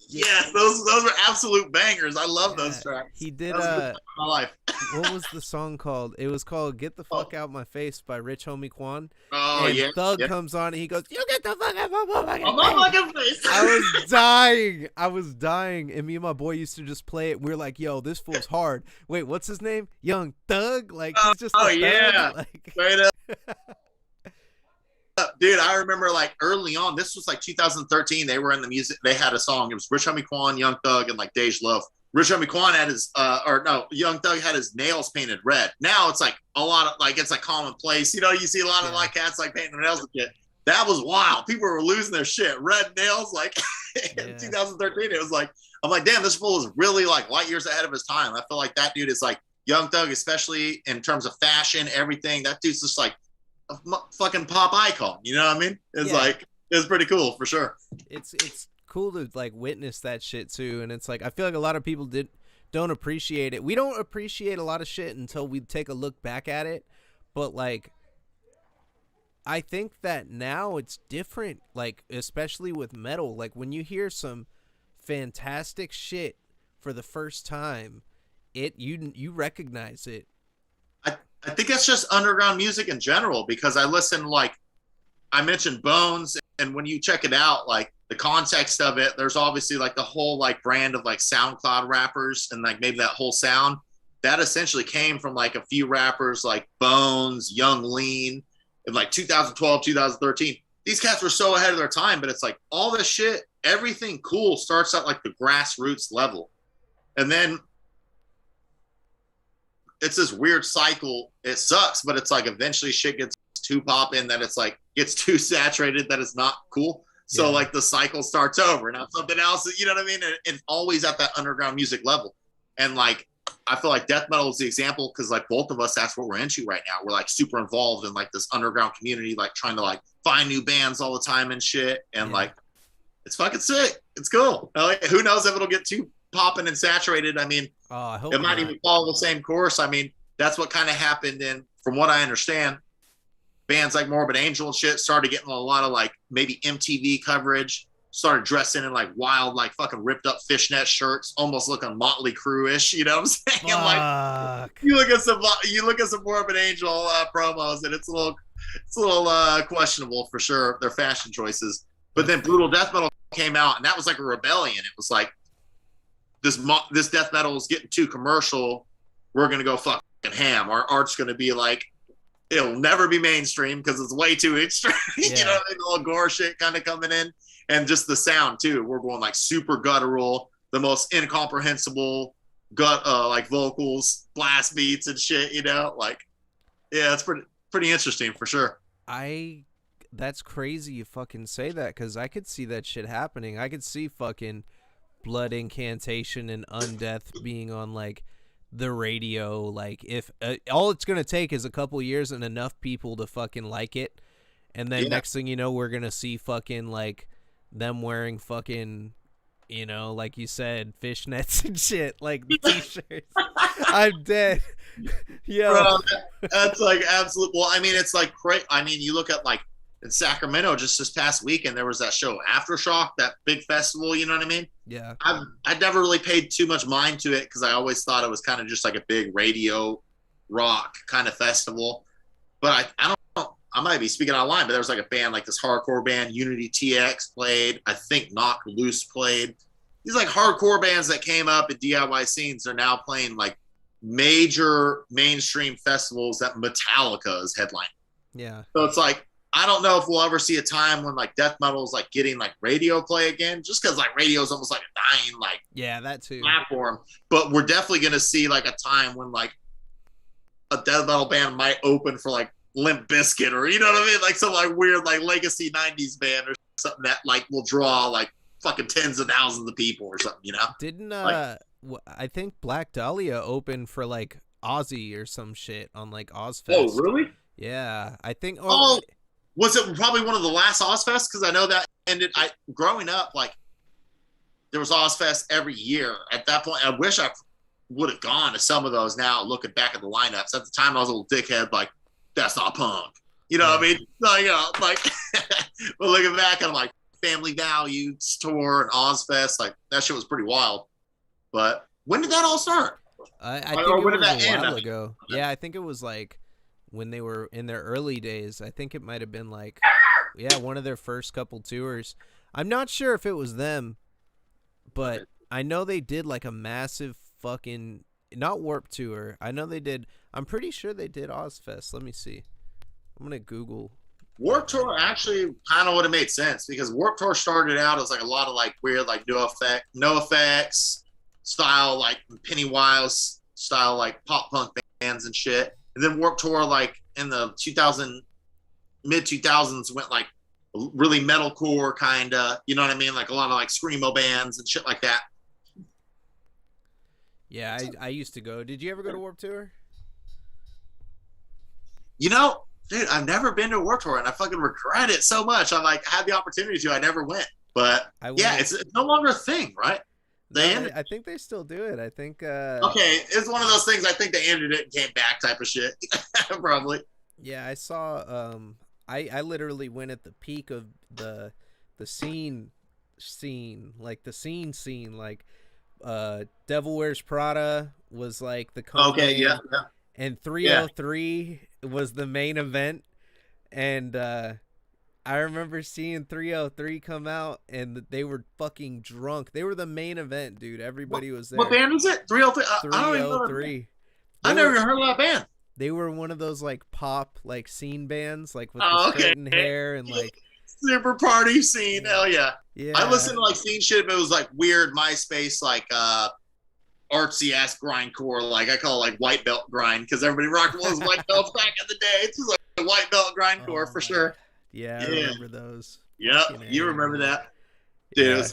Yeah, those were absolute bangers. I love those tracks. He did my life. What was the song called? It was called "Get the Fuck Out My Face" by Rich Homie Quan. Oh and yeah. Thug comes on and he goes, "You get the fuck out my fucking face." I was dying, and me and my boy used to just play it. We were like, "Yo, this fool's hard." Wait, what's his name? Young Thug? Like he's just yeah. Like... Straight up. Dude, I remember like early on, this was like 2013. They were in the music. They had a song. It was Rich Homie Quan, Young Thug, and like Dej Loaf. Rich Homie Quan had his, Young Thug had his nails painted red. Now it's like a lot of like, it's like commonplace. You know, you see a lot of like cats like painting their nails and shit. That was wild. People were losing their shit. Red nails, like in 2013. It was like, I'm like, damn, this fool is really like light years ahead of his time. I feel like that dude is like Young Thug, especially in terms of fashion, everything. That dude's just like a fucking pop icon, you know what I mean? It's like It's pretty cool for sure. It's cool to like witness that shit too, and it's like I feel like a lot of people don't appreciate it. We don't appreciate a lot of shit until we take a look back at it, but like I think that now it's different, like especially with metal. Like when you hear some fantastic shit for the first time, you recognize it. I think it's just underground music in general because I listen like I mentioned Bones, and when you check it out, like the context of it, there's obviously like the whole like brand of like SoundCloud rappers and like maybe that whole sound that essentially came from like a few rappers like Bones, Young Lean, in like 2012, 2013. These cats were so ahead of their time, but it's like all this shit, everything cool starts at like the grassroots level. And then it's this weird cycle. It sucks, but it's like eventually shit gets too poppin' that it's like gets too saturated that it's not cool. So like the cycle starts over. Now something else, you know what I mean? And it's always at that underground music level. And like I feel like death metal is the example because like both of us, that's what we're into right now. We're like super involved in like this underground community, like trying to like find new bands all the time and shit. And like it's fucking sick. It's cool. Like, who knows if it'll get too popping and saturated. I mean, I hope it might even follow the same course. I mean, that's what kind of happened. And from what I understand, bands like Morbid Angel and shit started getting a lot of like maybe MTV coverage, started dressing in like wild, like fucking ripped up fishnet shirts, almost looking Motley Crue-ish, you know what I'm saying? Like you look at some Morbid Angel promos and it's a little questionable for sure, their fashion choices. But then Brutal Death Metal came out and that was like a rebellion. It was like this death metal is getting too commercial. We're gonna go fucking ham. Our art's gonna be like, it'll never be mainstream because it's way too extreme. You know what I mean? The little gore shit kind of coming in, and just the sound too. We're going like super guttural, the most incomprehensible gut like vocals, blast beats and shit. You know, like it's pretty interesting for sure. That's crazy you fucking say that because I could see that shit happening. I could see fucking Blood Incantation and Undeath being on like the radio. Like if all it's gonna take is a couple years and enough people to fucking like it, and then next thing you know we're gonna see fucking like them wearing fucking, you know, like you said, fishnets and shit, like t-shirts. I'm dead. Bro, that's like absolute. Well, I mean, it's like great. I mean, you look at like in Sacramento just this past weekend, there was that show Aftershock, that big festival. You know what I mean? Yeah. I never really paid too much mind to it because I always thought it was kind of just like a big radio rock kind of festival. But I don't know. I might be speaking out of line, but there was like a band, like this hardcore band, Unity TX played. I think Knock Loose played. These like hardcore bands that came up at DIY scenes are now playing like major mainstream festivals that Metallica is headlining. Yeah. So it's like, I don't know if we'll ever see a time when like death metal is like getting like radio play again, just because like radio is almost like a dying like that too platform. But we're definitely gonna see like a time when like a death metal band might open for like Limp Bizkit or you know what I mean, like some like weird like legacy '90s band or something that like will draw like fucking tens of thousands of people or something. You know? Didn't like, I think Black Dahlia opened for like Ozzy or some shit on like Ozfest? Oh really? Yeah, I think. Oh. Was it probably one of the last Ozfests? Because I know that ended. Growing up, like there was Ozfest every year. At that point, I wish I would have gone to some of those. Now looking back at the lineups, at the time I was a little dickhead, like that's not punk. You know what I mean? Like, you know, like but looking back, I'm like Family Values tour and Ozfest, like that shit was pretty wild. But when did that all start? I think it was a while ago. Yeah, I think it was like when they were in their early days. I think it might have been like, one of their first couple tours. I'm not sure if it was them, but I know they did like a massive fucking, not Warped Tour. I know they did, I'm pretty sure they did Ozfest. Let me see. I'm going to Google. Warped Tour actually kind of would have made sense because Warped Tour started out as like a lot of like weird, like no effects style, like Pennywise style, like pop punk bands and shit. And then Warped Tour, like in the mid 2000s, went like really metalcore kind of, you know what I mean? Like a lot of like screamo bands and shit like that. Yeah, I used to go. Did you ever go to Warped Tour? You know, dude, I've never been to a Warped Tour, and I fucking regret it so much. I like had the opportunity to, I never went. But I yeah, went. it's no longer a thing, right? No, They ended. I think they still do it. I think. Okay, it's one of those things. I think they ended it and came back, type of shit. Probably. Yeah, I saw. I literally went at the peak of the scene, like the scene, like Devil Wears Prada was like the Okay, yeah, co-main, yeah, and yeah. 303 was the main event, and I remember seeing 303 come out, and they were fucking drunk. They were the main event, dude. What Everybody was what there. band is it? 303. I don't even know that band. 303. I They never were even heard of that band. they were one of those like pop like scene bands, like with the Oh, okay. straightened hair and like Super party scene. yeah, Hell yeah. I yeah. listened to like scene shit, but it was like weird MySpace, like artsy ass grindcore. Like I call it like white belt grind because everybody rocked those white belts back in the day. It's just like white belt grindcore Oh for my god. sure. Yeah, I Yeah. remember those. Yep. Fucking You A, remember man. that. Dude, Yeah.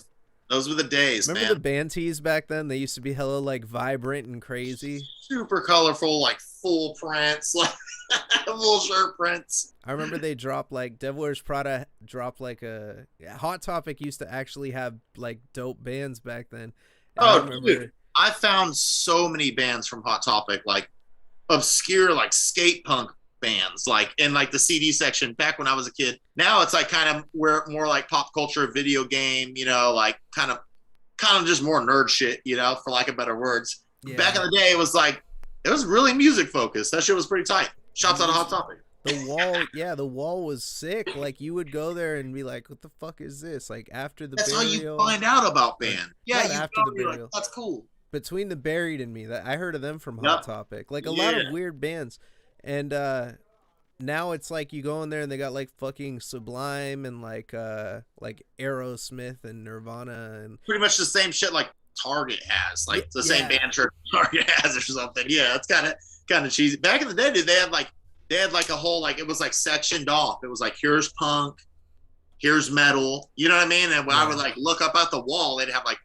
those were the days, Remember the man. band tees back then? They used to be hella like vibrant and crazy. Super colorful, like full prints, like full shirt prints. I remember they dropped like Devil Wears Prada dropped like a Hot Topic used to actually have like dope bands back then. And I Oh, dude. remember I found so many bands from Hot Topic, like obscure, like skate punk bands, like in like the CD section back when I was a kid. Now it's like kind of where more like pop culture, video game, like kind of just more nerd shit, for lack of better words. Back in yeah, the day, it was really music focused. That shit was pretty tight. Shouts you out to Hot used Topic. the wall, yeah, the wall was sick. Like you would go there and be like, "What the fuck is this?" Like after the That's how you burial, find out about or band. Yeah, not you after go the and you're like, burial, that's cool. between the buried and me. That I heard of them from Hot Yep. Topic. Like a lot Yeah. of weird bands, and now it's like you go in there and they got like fucking Sublime and like Aerosmith and Nirvana and Pretty much the same shit like Target has, yeah, like the same yeah, band shirt Target has or something. Yeah, it's kind of cheesy. Back in the day, dude, they had like a whole, like, it was like sectioned off. It was like, here's punk, here's metal. You know what I mean? And when I would yeah. like look up at the wall, they'd have like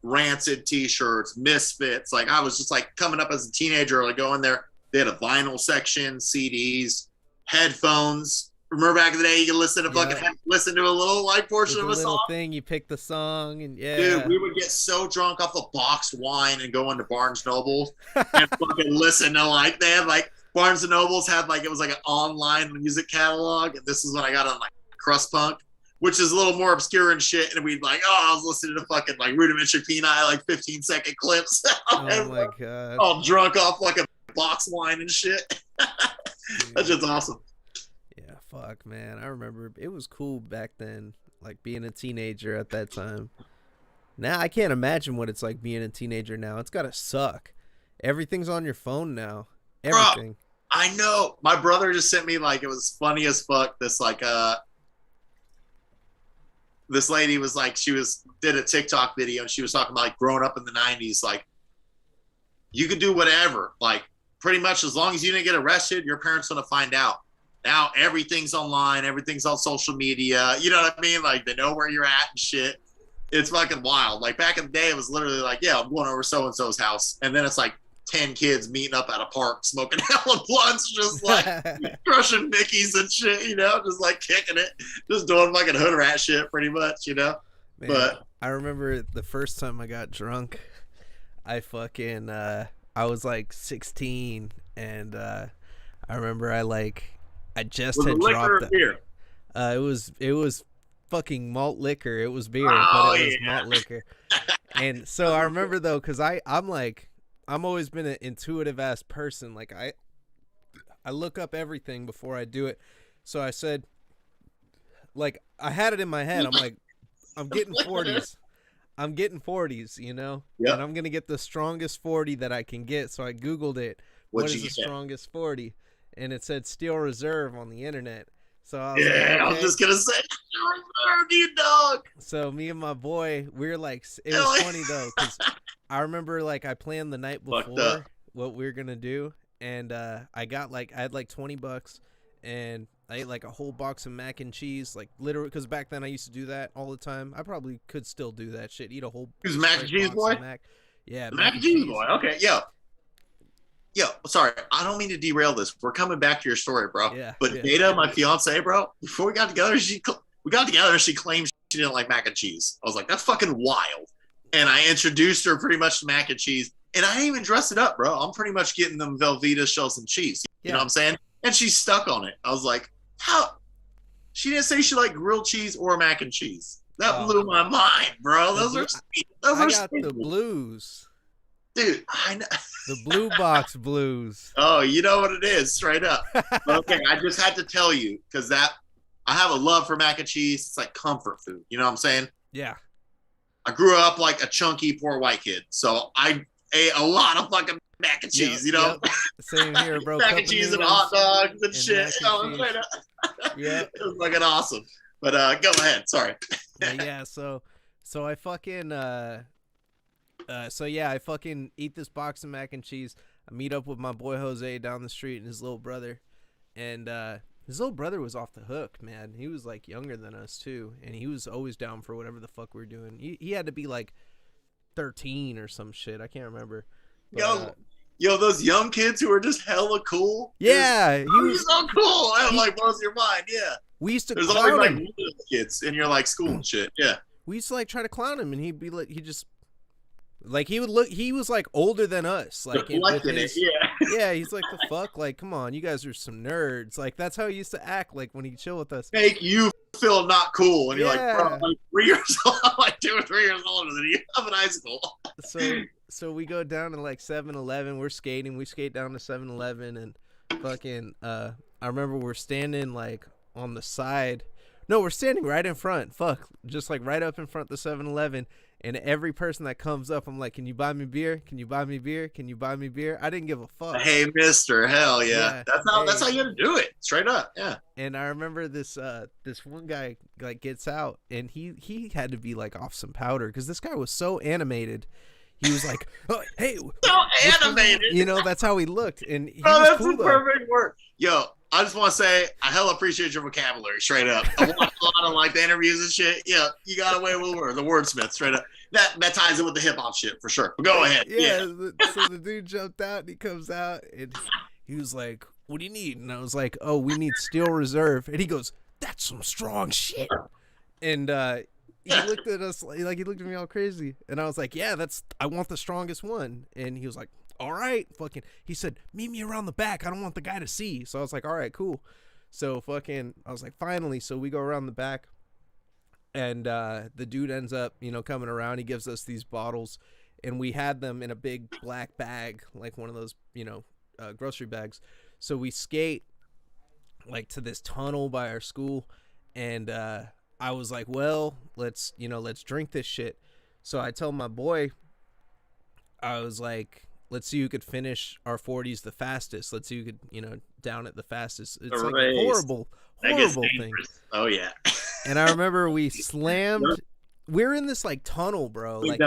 Rancid t-shirts, Misfits. Like I was just like coming up as a teenager, like going there. They had a vinyl section, CDs, headphones. Remember back in the day, you could Yep. listen to a little like With portion the of a little song. thing, you pick the song, and Dude, yeah. we would get so drunk off of boxed wine and go into Barnes Noble and fucking listen to, like, they had like Barnes and Nobles had like, it was like an online music catalog, and this is when I got on like crust punk, which is a little more obscure and shit. And we'd like, oh, I was listening to fucking like Rudimentary Peni, like 15-second clips, Oh my god, all drunk off like a box wine and shit. That's dude. just awesome. Yeah, fuck, man. I remember it was cool back then, like being a teenager at that time. Now I can't imagine what it's like being a teenager now. It's gotta suck. Everything's on your phone now. Bro, Everything. I know. My brother just sent me, like, it was funny as fuck. This lady was like, did a TikTok video, and she was talking about like growing up in the 90s, like you could do whatever, like pretty much as long as you didn't get arrested, your parents gonna find out. Now everything's online, everything's on social media. You know what I mean? Like they know where you're at and shit. It's fucking wild. Like back in the day, it was literally like, yeah, I'm going over so and so's house, and then it's like 10 kids meeting up at a park smoking hella blunts, just like crushing Mickeys and shit, just like kicking it, just doing fucking hood rat shit pretty much. Man, But I remember the first time I got drunk. I fucking I was like 16, and I remember I just was it had liquor dropped or beer? it was fucking malt liquor. It was beer, but Oh it was yeah. malt liquor. And so I remember though, cuz I'm always been an intuitive ass person. Like I look up everything before I do it. So I said, like, I had it in my head. I'm like, I'm getting 40s. I'm getting 40s, and Yep. I'm going to get the strongest 40 that I can get. So I Googled it. What What'd is you the get? strongest 40? And it said Steel Reserve on the internet. So I was like, Yeah, I was okay. just gonna say, you dog. So me and my boy, we were like, it was Like, funny though, because I remember like I planned the night fucked before up. what we were going to do. And I had like $20 and I ate like a whole box of mac and cheese, like literally, because back then I used to do that all the time. I probably could still do that shit. Eat a whole He was a mac and straight cheese box boy. of mac. Yeah, The mac mac and and cheese cheese. boy. Okay, yo, Yo, sorry, I don't mean to derail this. We're coming back to your story, bro. Yeah, But yeah. Data, my fiance, bro, before we got together, we got together and she claimed she didn't like mac and cheese. I was like, that's fucking wild. And I introduced her pretty much to mac and cheese. And I didn't even dress it up, bro. I'm pretty much getting them Velveeta shells and cheese. You know Yeah. what I'm saying? And she's stuck on it. I was like, how? She didn't say she liked grilled cheese or mac and cheese. That Oh, blew my mind, bro. the Those blue. are sweet. Those I are got sweet. the blues. Dude, I know. The blue box blues. Oh, you know what it is, straight up. But okay, I just had to tell you because that I have a love for mac and cheese. It's like comfort food. You know what I'm saying? Yeah. I grew up like a chunky poor white kid, so I ate a lot of fucking mac and cheese. Yep, you know, yep. Same here, bro. mac Cup and of cheese and noodles hot dogs and and shit. mac and Oh, cheese. straight up. Yeah. It was fucking awesome. But go ahead. Sorry. But yeah, so I fucking so yeah, I fucking eat this box of mac and cheese. I meet up with my boy Jose down the street and his little brother. And his little brother was off the hook, man. He was like younger than us too, and he was always down for whatever the fuck we were doing. He had to be like 13 or some shit. I can't remember. But, Yo, those young kids who are just hella cool. yeah, He's so cool. That like blows your mind. Yeah. We used to There's clown always like him. kids in your like school and shit. Yeah. We used to like try to clown him, and he'd be like, he just like he would look. He was like older than us, like with his, yeah. He's like, the fuck, like, come on, you guys are some nerds. Like that's how he used to act, like when he'd chill with us. Make you feel not cool, and you're like, bro, Yeah. I'm like 3 years old. I'm like 2 or 3 years older than you. I'm in high school. So we go down to like 7-Eleven. We're skating. We skate down to 7-Eleven, and fucking. I remember we're standing like on the side. No, we're standing right in front. Fuck, just like right up in front of the 7-Eleven. And every person that comes up, I'm like, can you buy me beer? Can you buy me beer? Can you buy me beer? I didn't give a fuck. Hey, mister, hell yeah. Yeah. That's how you gotta do it. Straight up. Yeah. And I remember this one guy like gets out, and he had to be like off some powder because this guy was so animated. He was like, oh, hey, So animated. you know, that's how he looked, and he Oh, was that's cool the though. perfect word. Yo, I just want to say I hella appreciate your vocabulary, straight up. I watched a lot of like the interviews and shit. Yeah, you got away with the wordsmith, straight up. That ties in with the hip hop shit for sure. But go ahead. Yeah. So the dude jumped out, and he comes out, and he was like, what do you need? And I was like, oh, we need Steel Reserve. And he goes, that's some strong shit. And he looked at us like he looked at me all crazy, and I was like, yeah, I want the strongest one. And he was like, all right, fucking, he said, meet me around the back, I don't want the guy to see. So I was like, all right, cool. So fucking, I was like, finally. So we go around the back, and the dude ends up, you know, coming around. He gives us these bottles, and we had them in a big black bag, like one of those, you know, grocery bags. So we skate like to this tunnel by our school, and I was like, well, let's drink this shit. So I tell my boy, I was like, let's see who could finish our 40s the fastest. Let's see who could, you know, down it the fastest. It's like a horrible thing. Oh yeah. And I remember we slammed. We're in this like tunnel, bro. Like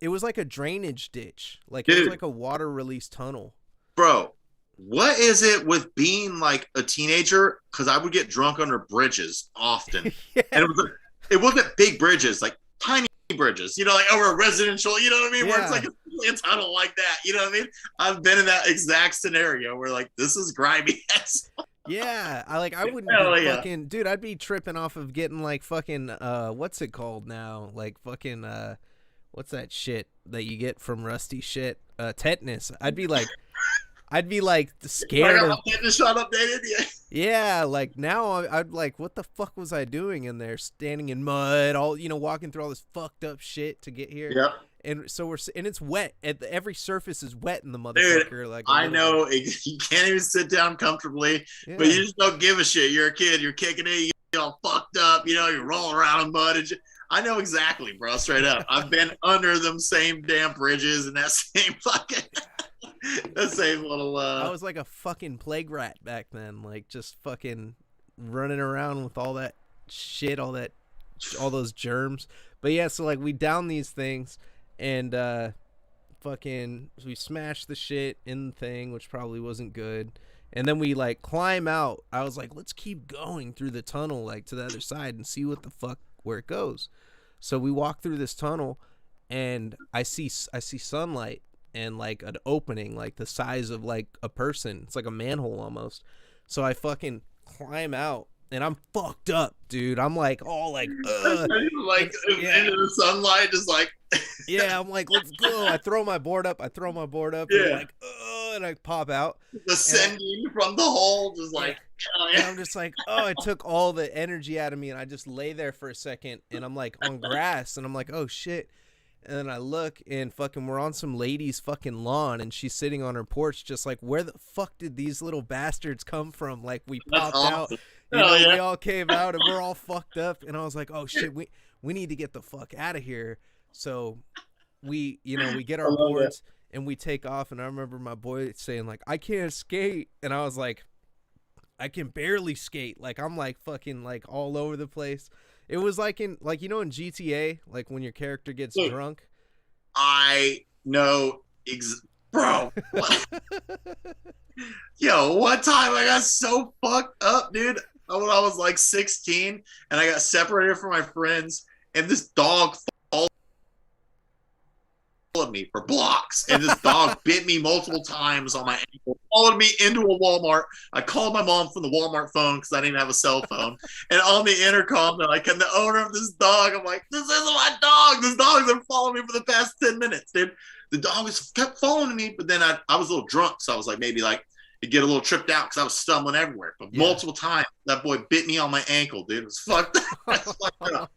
it was like a drainage ditch. Like it was like a water release tunnel. Bro, what is it with being like a teenager? Because I would get drunk under bridges often. Yeah. And it wasn't big bridges, like tiny bridges, you know, like over a residential, you know what I mean? Yeah. Where it's like a tunnel like that, you know what I mean? I've been in that exact scenario where like, this is grimy. Yeah, I wouldn't be fucking, dude, I'd be tripping off of getting like fucking what's it called now? Like fucking what's that shit that you get from rusty shit? Tetanus. I'd be like scared of tetanus shot updated. Yeah, like now I'd like, what the fuck was I doing in there, standing in mud, all, you know, walking through all this fucked up shit to get here. Yep. And so and it's wet. Every surface is wet in the motherfucker. Dude, like I know you can't even sit down comfortably, but you just don't give a shit. You're a kid. You're kicking it. You're all fucked up. You know, you're rolling around in mud and shit. I know exactly, bro. Straight up. I've been under them same damn bridges and that same fucking that same little. I was like a fucking plague rat back then, like just fucking running around with all that shit, all those germs. But yeah, so like we down these things. And fucking we smashed the shit in the thing, which probably wasn't good. And then we like climb out. I was like, let's keep going through the tunnel, like to the other side, and see what the fuck where it goes. So we walk through this tunnel, and I see sunlight, and like an opening like the size of like a person. It's like a manhole almost. So I fucking climb out and I'm fucked up, dude. I'm like all like like yeah. into the sunlight, just like Yeah, I'm like, let's go. I throw my board up, and I'm yeah, like, and I pop out. ascending from the hole, just Yeah. like oh, And yeah. I'm just like, oh, it took all the energy out of me. And I just lay there for a second and I'm like on grass and I'm like, oh shit. And then I look and fucking we're on some lady's fucking lawn and she's sitting on her porch just like, where the fuck did these little bastards come from? Like we That's popped out, awesome. you Oh know, yeah, we all came out and we're all fucked up. And I was like, oh shit, we need to get the fuck out of here. So we, you know, we get I our love that. boards and we take off. And I remember my boy saying like, I can't skate. And I was like, I can barely skate. Like I'm like fucking like all over the place. It was like in like you know in GTA, like when your character gets Dude, drunk. I know, bro. Yo, one time I got so fucked up, dude. When I was like 16, and I got separated from my friends, and this dog followed me for blocks, and this dog bit me multiple times on my ankle, followed me into a Walmart. I called my mom from the Walmart phone because I didn't have a cell phone, and on the intercom, they're like, "I'm the owner of this dog." I'm like, "This isn't my dog. This dog's been following me for the past 10 minutes, dude." The dog was kept following me, but then I was a little drunk, so I was like, maybe like it get a little tripped out because I was stumbling everywhere. But Yeah. multiple times, that boy bit me on my ankle, dude. It was fucked up.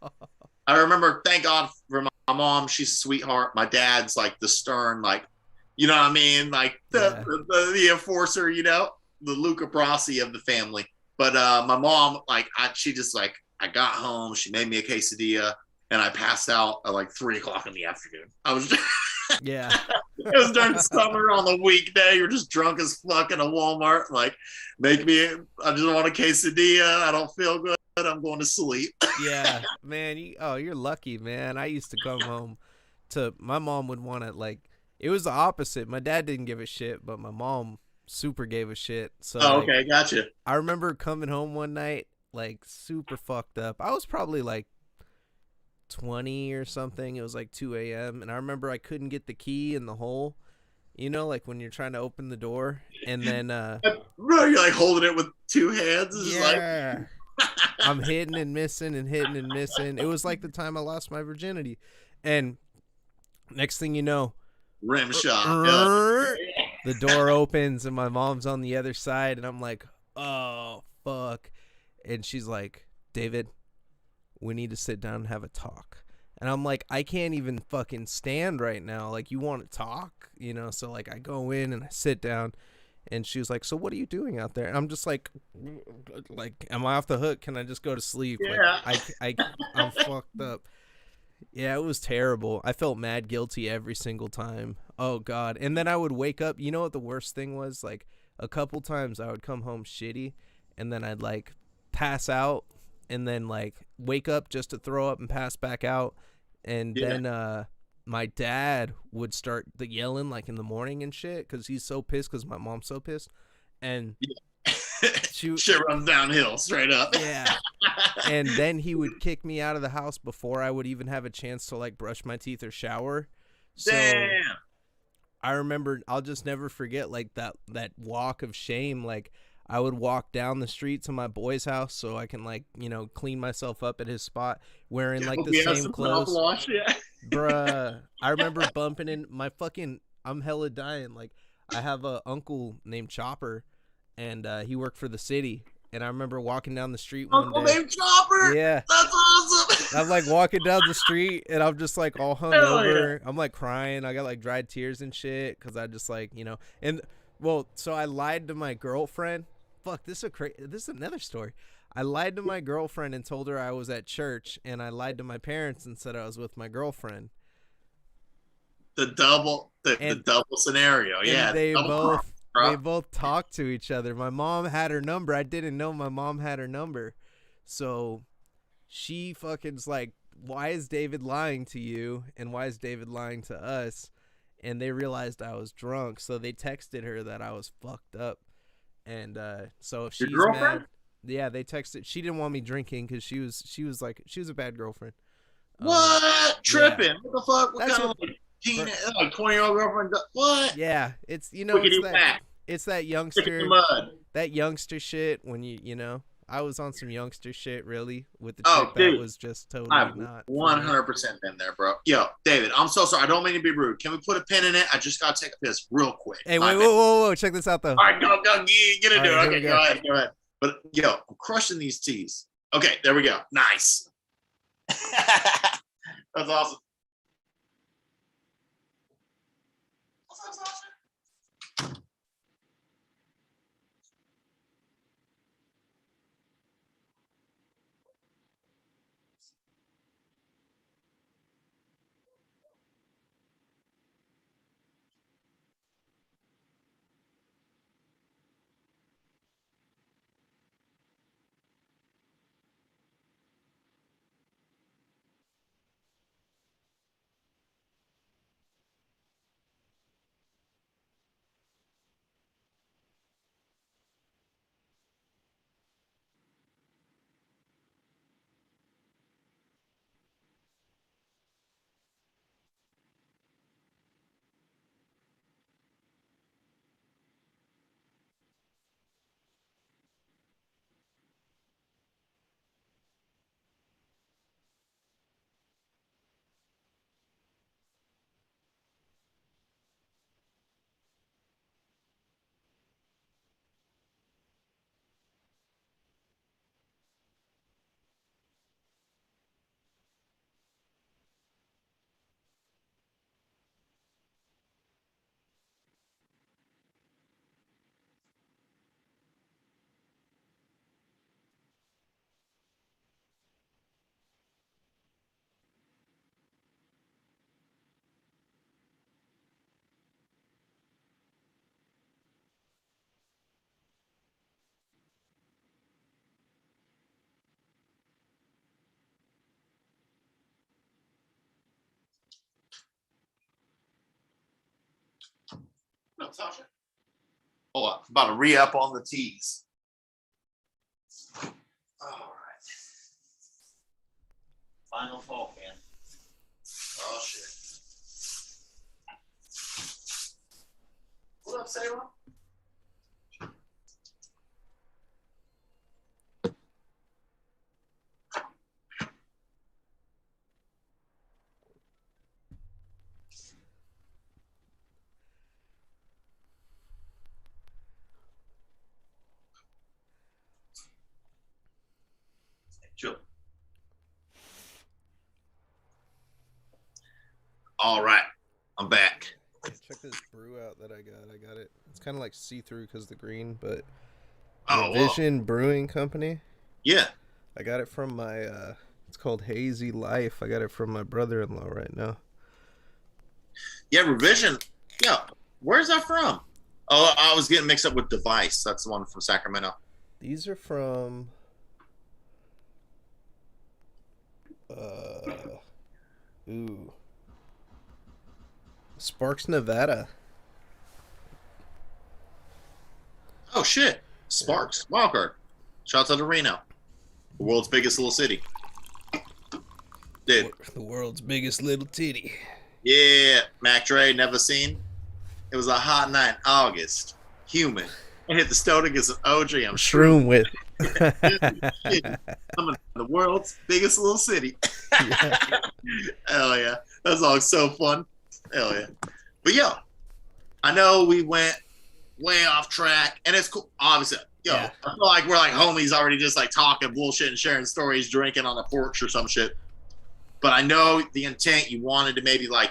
I remember, thank God for my mom. She's a sweetheart. My dad's like the stern, like, you know what I mean? Like Yeah. the enforcer, you know, the Luca Brasi of the family. But my mom, like, she just like, I got home. She made me a quesadilla and I passed out at like 3 o'clock in the afternoon. I was just, Yeah. it was during the summer on the weekday. You're just drunk as fuck in a Walmart. Like, I just want a quesadilla. I don't feel good. I'm going to sleep. Yeah, man. You're lucky, man. I used to come home to my mom would want to like. It was the opposite. My dad didn't give a shit, but my mom super gave a shit. So Oh, like, okay, gotcha. I remember coming home one night like super fucked up. I was probably like 20 or something. It was like 2 a.m. and I remember I couldn't get the key in the hole. You know, like when you're trying to open the door, and then Bro, you're like holding it with two hands. It's just like yeah. I'm hitting and missing and hitting and missing. It was like the time I lost my virginity. And next thing you know, rim shot. Yeah. the door opens and my mom's on the other side. And I'm like, oh, fuck. And she's like, David, we need to sit down and have a talk. And I'm like, I can't even fucking stand right now. Like, you want to talk? You know, so like I go in and I sit down. And she was like, so what are you doing out there? And I'm just like, am I off the hook? Can I just go to sleep? Yeah. Like, I'm fucked up. Yeah, it was terrible. I felt mad guilty every single time. Oh, God. And then I would wake up. You know what the worst thing was? Like, a couple times I would come home shitty, and then I'd, like, pass out, and then, like, wake up just to throw up and pass back out. And then, my dad would start the yelling like in the morning and shit because he's so pissed because my mom's so pissed, and shit runs downhill straight up. Yeah, and then he would kick me out of the house before I would even have a chance to like brush my teeth or shower. So Damn. I remember, I'll just never forget like that walk of shame. Like I would walk down the street to my boy's house so I can like, you know, clean myself up at his spot wearing like the same clothes. Yeah. Bruh, I remember bumping in my fucking, I'm hella dying. Like, I have a uncle named Chopper, and he worked for the city. And I remember walking down the street one day. Uncle named Chopper? Yeah. That's awesome. I'm like walking down the street, and I'm just like all hungover. Yeah. I'm like crying. I got like dried tears and shit, because I just like, you know. And, well, so I lied to my girlfriend. Fuck, this is another story. I lied to my girlfriend and told her I was at church, and I lied to my parents and said I was with my girlfriend. The double scenario, yeah. They both talked to each other. My mom had her number. I didn't know my mom had her number, so she fucking's like, "Why is David lying to you? And why is David lying to us?" And they realized I was drunk, so they texted her that I was fucked up, and so if she's mad. Yeah, they texted. She didn't want me drinking because she was a bad girlfriend. What? Tripping? Yeah. What the fuck? What kind of teen, like 20-year-old girlfriend. What? Yeah, it's Wickety whack. it's that Stick in the youngster mud. shit when I was on some youngster shit really with the chick Oh, that dude. was just totally I've not for me. 100% been there, bro. Yo, David, I'm so sorry. I don't mean to be rude. Can we put a pin in it? I just gotta take a piss real quick. Hey, My wait, bad. whoa, check this out though. All right, go, get All into right, it. here we Okay, go. go ahead. But yo, I'm crushing these teas. Okay, there we go. Nice. That's awesome. What's up, Sasha? No, Sasha. Hold on. I'm about to re-up on the teas. All right. Final fall can. Oh, shit. What up, Salem? Chill. All right. I'm back. Check this brew out that I got. I got it. It's kind of like see-through because the green, but Oh, whoa. Revision Brewing Company. Yeah. I got it from my. It's called Hazy Life. I got it from my brother-in-law right now. Yeah, Revision. Yeah. Where's that from? Oh, I was getting mixed up with Device. That's the one from Sacramento. These are from. Ooh. Sparks, Nevada. Oh, shit. Sparks. Wildcard. Shouts out to Reno, the world's biggest little city. Dude. The world's biggest little titty. Yeah. Mac Dre, never seen. It was a hot night, August. Humid. I hit the stove to get some OG. I'm Shroom with. I'm in the world's biggest little city. Yeah. Hell yeah. That song's so fun. Hell yeah. But yo, I know we went way off track, and it's cool. Obviously, yo, yeah. I feel like we're like homies already, just like talking bullshit and sharing stories, drinking on the porch or some shit. But I know the intent, you wanted to maybe like,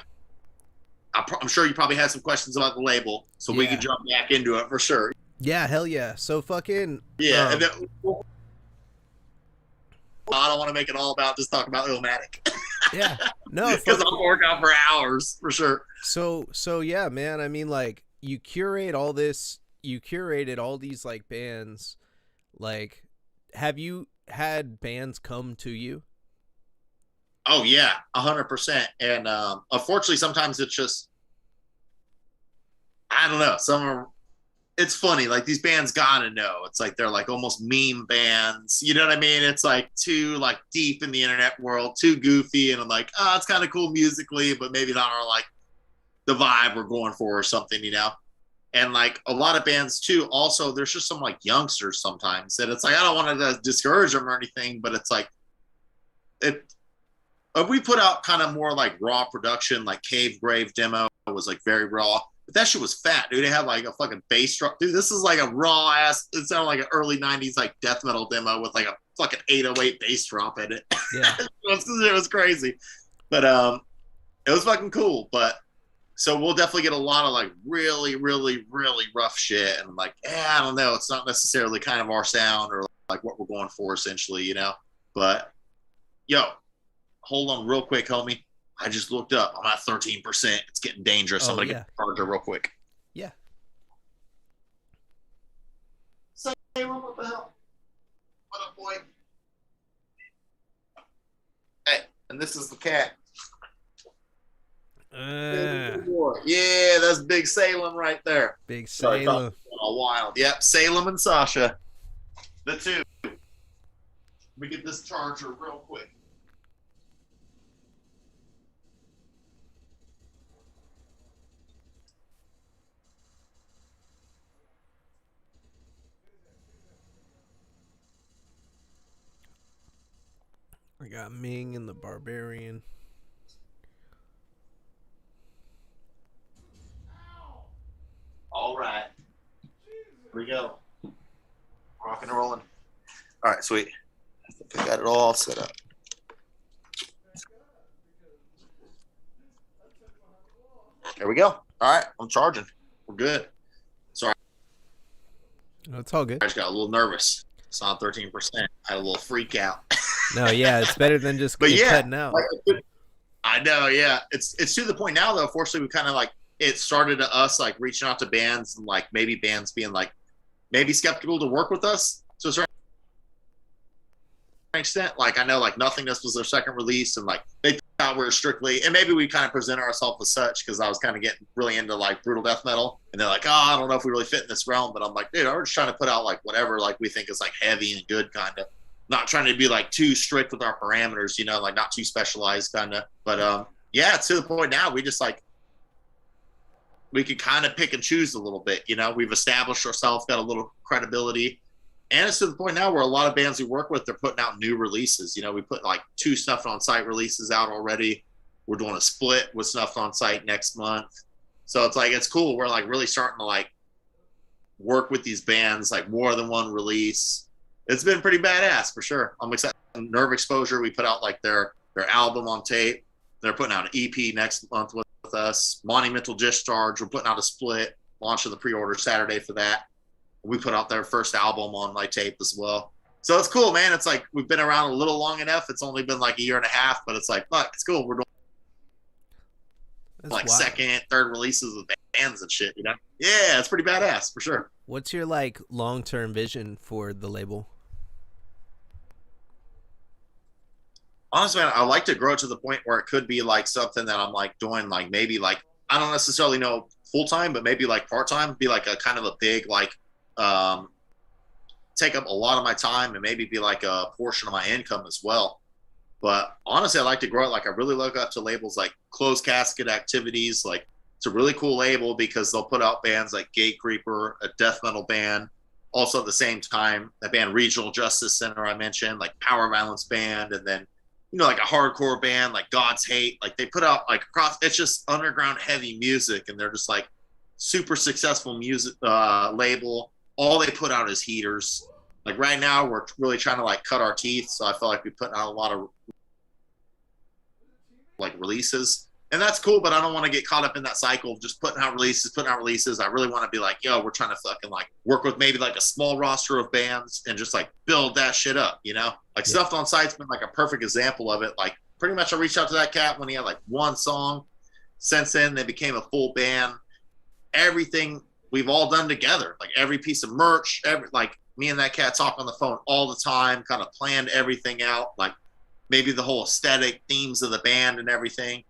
I'm sure you probably had some questions about the label, so we could jump back into it for sure. Yeah, hell yeah. So fucking yeah. And then, I don't want to make it all about just talking about Illmatic. Yeah, no, because I'll work out for hours for sure. So yeah, man. I mean, like you curate all this, you curated all these like bands. Like, have you had bands come to you? Oh yeah, 100%. And unfortunately, sometimes it's just, I don't know. Some are, it's funny. Like these bands gotta know. It's like they're like almost meme bands. You know what I mean? It's like too like deep in the internet world, too goofy, and I'm like, oh, it's kind of cool musically, but maybe not our like the vibe we're going for or something, And like a lot of bands too, also there's just some like youngsters sometimes that it's like I don't want to discourage them or anything, but it's like it. We put out kind of more like raw production, like Cave Grave demo was like very raw, but that shit was fat, dude. It had like a fucking bass drum, dude. This is like a raw ass. It sounded like an early '90s like death metal demo with like a fucking 808 bass drop in it. Yeah. It was crazy, but it was fucking cool. But so we'll definitely get a lot of like really, really, really rough shit, and like, I don't know, it's not necessarily kind of our sound or like what we're going for, essentially, But yo, hold on real quick, homie. I just looked up. I'm at 13%. It's getting dangerous. I'm gonna get the charger real quick. Yeah. Say, what the hell? What up, boy? Hey, and this is the cat. Yeah, that's Big Salem right there. Big Salem. Wild. Yep, Salem and Sasha. The two. Let me get this charger real quick. I got Ming and the Barbarian. All right. Here we go. Rocking and rolling. All right, sweet. I think I got it all set up. There we go. All right, I'm charging. We're good. Sorry. No, it's all good. I just got a little nervous. It's on 13%. I had a little freak out. No, yeah, it's better than just cutting out. Like, I know, yeah. It's to the point now, though. Fortunately, we kind of like it started to us like reaching out to bands and like maybe bands being like maybe skeptical to work with us to a certain extent. Like I know like Nothingness was their second release, and like they thought we were strictly, and maybe we kind of present ourselves as such because I was kind of getting really into like brutal death metal, and they're like, oh, I don't know if we really fit in this realm, but I'm like, dude, we're just trying to put out like whatever like we think is like heavy and good kind of. Not trying to be like too strict with our parameters, like not too specialized kind of. But yeah, to the point now, we just like we can kind of pick and choose a little bit. We've established ourselves, got a little credibility, and it's to the point now where a lot of bands we work with, they're putting out new releases. We put like 2 Snuffed on Sight releases out already. We're doing a split with Snuffed on Sight next month, so it's like it's cool. We're like really starting to like work with these bands, like more than one release. It's been pretty badass for sure. I'm excited. Nerve Exposure, we put out like their album on tape. They're putting out an EP next month with us. Monumental Discharge, we're putting out a split, launching the pre-order Saturday for that. We put out their first album on my tape as well. So it's cool, man. It's like we've been around a little long enough. It's only been like a year and a half, but it's like, fuck, it's cool. We're doing like wild. Second, third releases with bands and shit, Yeah, it's pretty badass for sure. What's your like long-term vision for the label? Honestly, man, I like to grow it to the point where it could be like something that I'm like doing, like maybe like I don't necessarily know full time, but maybe like part time, be like a kind of a big like take up a lot of my time and maybe be like a portion of my income as well. But honestly, I like to grow it. Like I really look up to labels like Closed Casket Activities. Like it's a really cool label because they'll put out bands like Gate Creeper, a death metal band. Also at the same time, that band Regional Justice Center I mentioned, like Power Violence Band, and then like a hardcore band like God's Hate. Like they put out like across, it's just underground heavy music, and they're just like super successful music label. All they put out is heaters. Like right now, we're really trying to like cut our teeth, so I feel like we put out a lot of like releases, and that's cool. But I don't want to get caught up in that cycle of just putting out releases. I really want to be like, yo, we're trying to fucking like work with maybe like a small roster of bands and just like build that shit up, Like Snuffed on Sight's been like a perfect example of it. Like pretty much I reached out to that cat when he had like one song. Since then, they became a full band. Everything we've all done together, like every piece of merch, like me and that cat talk on the phone all the time, kind of planned everything out, like maybe the whole aesthetic themes of the band and everything.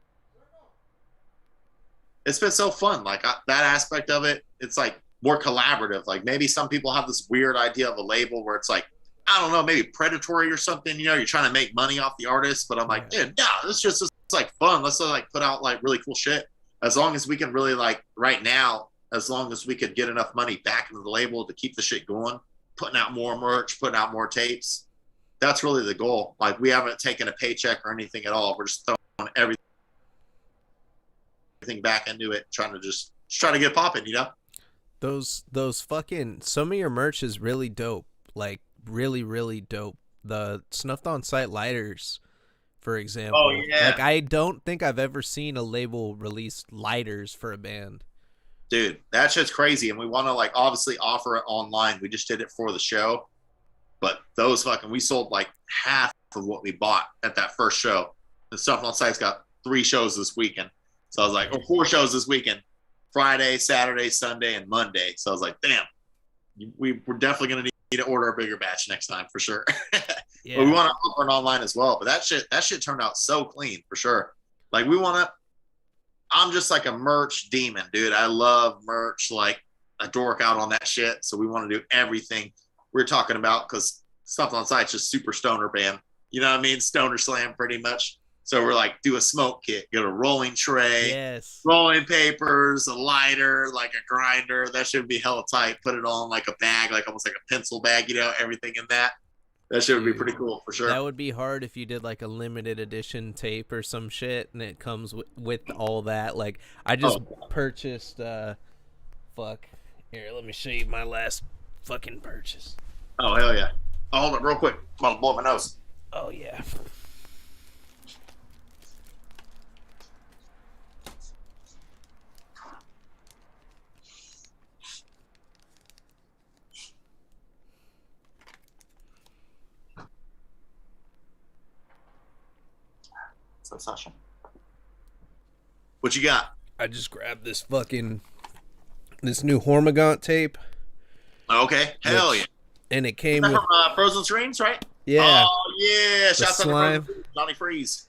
It's been so fun. Like that aspect of it, it's like more collaborative. Like maybe some people have this weird idea of a label where it's like, I don't know, maybe predatory or something, you're trying to make money off the artist, but I'm like, dude, no, it's like fun. Let's like put out like really cool shit. as long as we can really like right now, as long as we could get enough money back into the label to keep the shit going, putting out more merch, putting out more tapes. That's really the goal. Like we haven't taken a paycheck or anything at all. We're just throwing everything back into it, trying to just try to get popping, you know? Those fucking some of your merch is really dope. Like really, really dope. The snuffed on sight lighters, for Oh example. Like yeah. I don't think I've ever seen a label release lighters for a band. Dude, that shit's crazy. And we want to like obviously offer it online. We just did it for the show. But those fucking we sold like half of what we bought at that first show. The stuff on site's got 3 shows this weekend. So I was like, or 4 shows this weekend. Friday, Saturday, Sunday, and Monday. So I was like, damn, we're definitely gonna need to order a bigger batch next time for sure. Yeah. But we want to offer it online as well. But that shit turned out so clean for sure. Like we want to. I'm just like a merch demon, dude. I love merch, like a dork out on that shit. So we want to do everything we're talking about because stuff on site's just super stoner band. You know what I mean? Stoner slam pretty much. So we're like, do a smoke kit, get a rolling tray, Yes. rolling papers, a lighter, like a grinder. That should be hella tight. Put it all in like a bag, like almost like a pencil bag, you know, everything in that. That shit would be pretty cool for sure. That would be hard if you did like a limited edition tape or some shit and it comes with all that. Like I just purchased fuck. Here, let me show you my last fucking purchase. Oh hell yeah. Oh, hold it real quick. I'm about to blow my nose. Oh yeah. So Sasha. What you got? I just grabbed this new Hormigaunt tape. Okay. Hell yeah. And it came with with Frozen Streams, right? Yeah. Oh yeah. Shouts out to Johnny Freeze.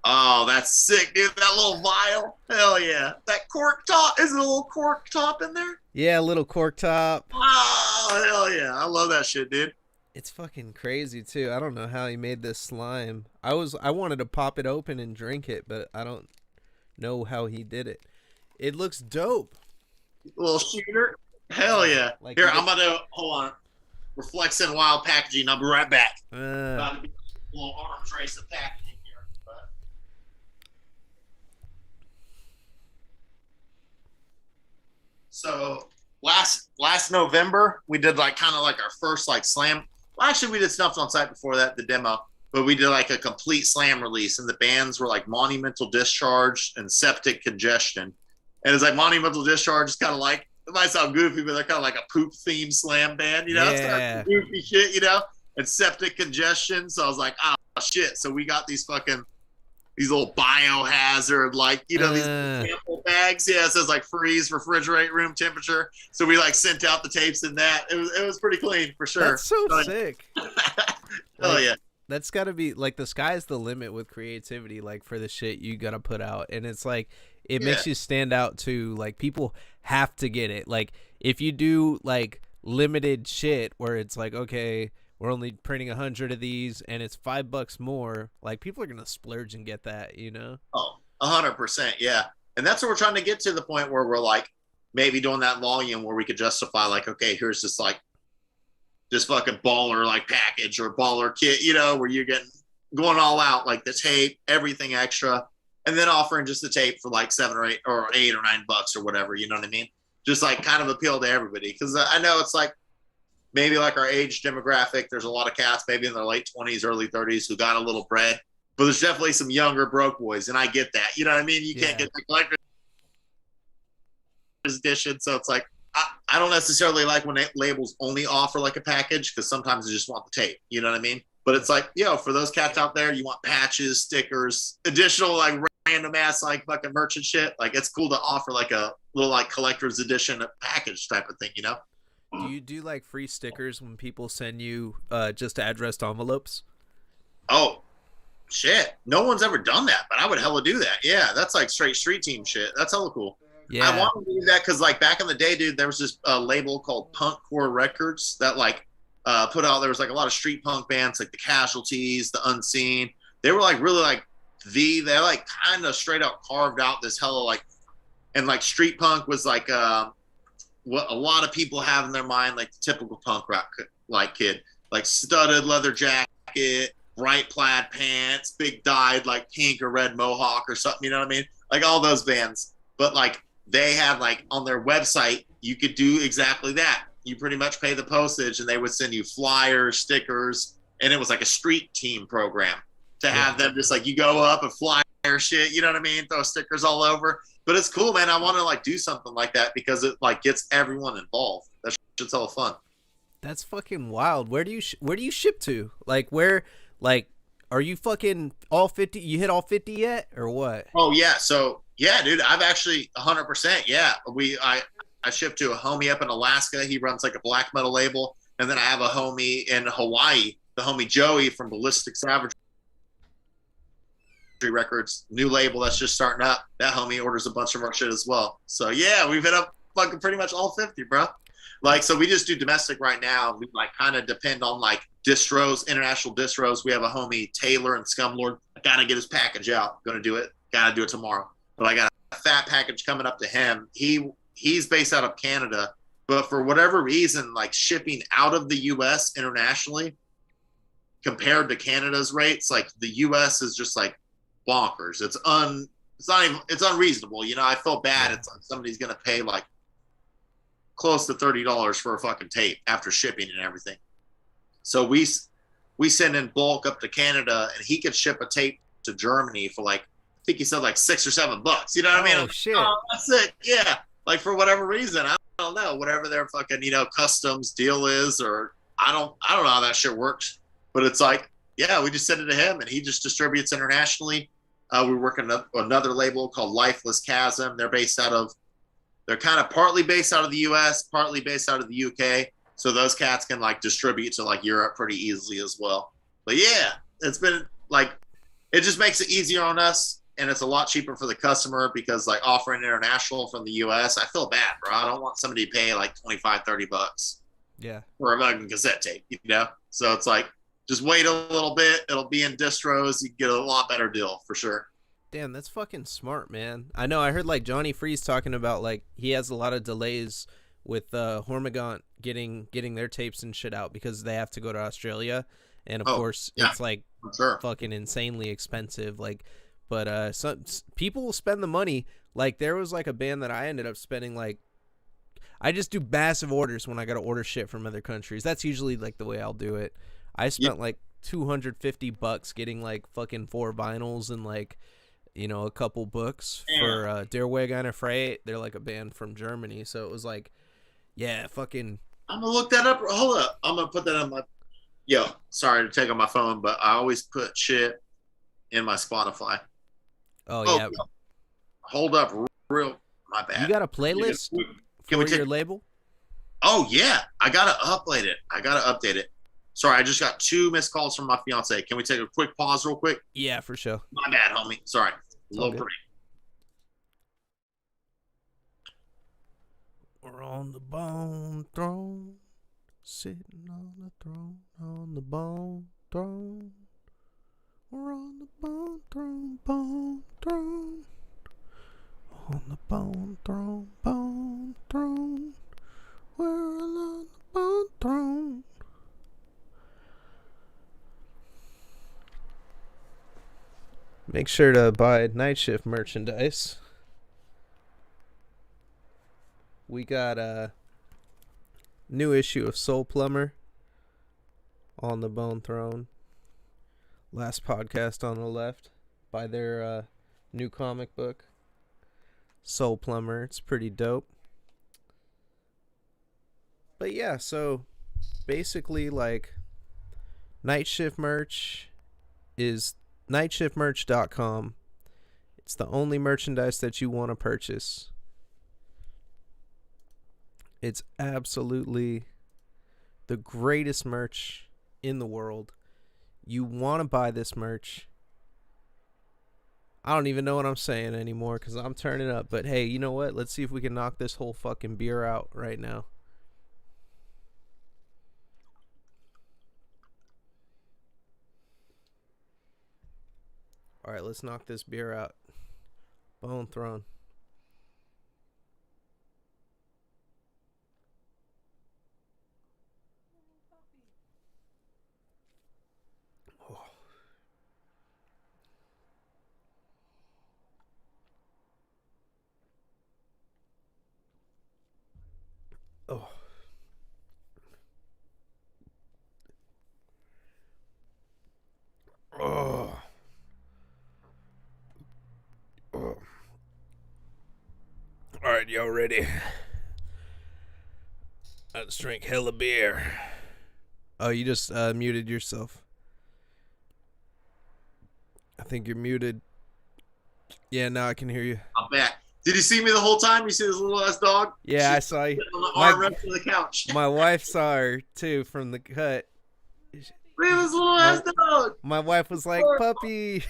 Oh, that's sick, dude. That little vial. Hell yeah. That cork top. Is it a little cork top in there? Yeah, a little cork top. Oh, hell yeah. I love that shit, dude. It's fucking crazy too. I don't know how he made this slime. I wanted to pop it open and drink it, but I don't know how he did it. It looks dope. Little shooter. Hell yeah. Like here, I'm gonna hold on. We're flexing wild packaging. I'll be right back. About to be a little arms race of packaging here. But... So last November we did like kind of like our first like slam. Well, actually, we did Snuffed on Sight before that, the demo, but we did like a complete slam release, and the bands were like Monumental Discharge and Septic Congestion. And it's like Monumental Discharge is kind of like, it might sound goofy, but they're kind of like a poop themed slam band, you know? Yeah. It's kind of goofy shit, you know? And Septic Congestion. So I was like, oh, shit. So we got these little biohazard, like, you know, these sample bags. Yeah, it says like freeze, refrigerate, room temperature. So we like sent out the tapes in that. It was pretty clean for sure. That's so sick. Oh yeah. That's gotta be like the sky's the limit with creativity, like for the shit you gotta put out. And it's like it makes you stand out too. Like people have to get it. Like if you do like limited shit where it's like, okay, we're only printing 100 of these and it's $5 more, like people are gonna splurge and get that, you know? Oh, 100%, yeah. And that's what we're trying to get to, the point where we're like maybe doing that volume where we could justify like, okay, here's just like this fucking baller like package or baller kit, you know, where you're going all out, like the tape, everything extra, and then offering just the tape for like $7 or $8 or $8 or $9 or whatever, you know what I mean? Just like kind of appeal to everybody, because I know it's like maybe like our age demographic, there's a lot of cats maybe in their late 20s, early 30s who got a little bread, but there's definitely some younger broke boys, and I get that, you know what I mean? You can't get the collector's edition, so it's like I don't necessarily like when labels only offer like a package, because sometimes they just want the tape, you know what I mean? But it's like, for those cats out there, you want patches, stickers, additional like random ass like fucking merchant shit. Like it's cool to offer like a little like collector's edition package type of thing, you know? Do you do like free stickers when people send you just addressed envelopes? Oh, shit. No one's ever done that, but I would hella do that. Yeah, that's like straight street team shit. That's hella cool. Yeah. I want to do that because like back in the day, dude, there was this label called Punk Core Records that like put out, there was like a lot of street punk bands like the Casualties, the Unseen. They were like really like they like kind of straight up carved out this hella like And like street punk was like what a lot of people have in their mind, like the typical punk rock like kid, like studded leather jacket, bright plaid pants, big dyed like pink or red mohawk or something. You know what I mean? Like all those bands. But like they had like on their website, you could do exactly that. You pretty much pay the postage, and they would send you flyers, stickers, and it was like a street team program to have them just like you go up and flyer shit. You know what I mean? Throw stickers all over. But it's cool, man. I want to like do something like that because it like gets everyone involved. That shit's all fun. That's fucking wild. Where do you ship to? Like where like are you fucking all 50? You hit all 50 yet or what? Oh yeah, so yeah, dude, I've actually 100%. Yeah, I ship to a homie up in Alaska. He runs like a black metal label, and then I have a homie in Hawaii, the homie Joey from Ballistic Savagery Records, new label that's just starting up. That homie orders a bunch of our shit as well. So yeah, we've hit up fucking pretty much all 50, bro. Like, so we just do domestic right now. We like kind of depend on like distros, international distros. We have a homie Taylor and Scumlord. I gotta get his package out. Gonna do it. Gotta do it tomorrow. But I got a fat package coming up to him. He's based out of Canada, but for whatever reason, like shipping out of the U.S. internationally compared to Canada's rates, like the U.S. is just like bonkers. It's not even, it's unreasonable. You know, I feel bad. Yeah. It's like somebody's gonna pay like close to $30 for a fucking tape after shipping and everything. So we send in bulk up to Canada, and he could ship a tape to Germany for like I think he said like $6 or $7. You know what I mean? I'm Oh like, shit. oh, that's it. Yeah. Like for whatever reason, I don't know, whatever their fucking customs deal is, or I don't know how that shit works. But it's like, yeah, we just send it to him, and he just distributes internationally. We're working another label called Lifeless Chasm. They're kind of partly based out of the US, partly based out of the UK. So those cats can like distribute to like Europe pretty easily as well. But yeah, it's been like, it just makes it easier on us, and it's a lot cheaper for the customer because like offering international from the US, I feel bad, bro. I don't want somebody to pay like 25, $30 Yeah. for a fucking cassette tape, you know? So it's like, just wait a little bit. It'll be in distros. You get a lot better deal for sure. Damn, that's fucking smart, man. I know. I heard like Johnny Freeze talking about like he has a lot of delays with Hormigaunt getting their tapes and shit out because they have to go to Australia, and of Oh, course yeah, it's like for sure. fucking insanely expensive. Like, but some people will spend the money. Like there was like a band that I ended up spending like I just do massive orders when I gotta order shit from other countries. That's usually like the way I'll do it. I Yeah, spent like $250 getting like fucking 4 vinyls and like a couple books damn. for Der Weg eine Frei. They're like a band from Germany, so it was like, yeah, fucking. I'm gonna look that up. Hold up. I'm gonna put that on my. Yo, sorry to take on my phone, but I always put shit in my Spotify. Oh Oh, yeah, hold up, real. My you bad. got a playlist Can we for take? your label? Oh yeah, I gotta update it. I gotta update it. Sorry, I just got 2 missed calls from my fiance. Can we take a quick pause, real quick? Yeah, for sure. My bad, homie. Sorry, a It's all little good. break. We're on the bone throne, sitting on the throne, on the bone throne. We're on the bone throne, bone throne. On the bone throne, bone throne. We're on the bone throne. Make sure to buy Night Shift merchandise. We got a new issue of Soul Plumber on the Bone Throne. Last podcast on the left by their new comic book, Soul Plumber. It's pretty dope. But yeah, so basically, like, Night Shift merch is nightshiftmerch.com. It's the only merchandise that you want to purchase. It's absolutely the greatest merch in the world. You want to buy this merch. I don't even know what I'm saying anymore because I'm turning up. But hey, you know what? Let's see if we can knock this whole fucking beer out right now. All right, let's knock this beer out. Bone Throne. Oh. Oh. Oh. All right, y'all ready? Let's drink hella beer. Oh, you just muted yourself. I think you're muted. Yeah, now I can hear you. I'm back. Did you see me the whole time? You see this little ass dog? Yeah, I She's saw you. on the armrest of the couch. My wife saw her too from the cut. Look at this little ass dog. My wife was like, puppy.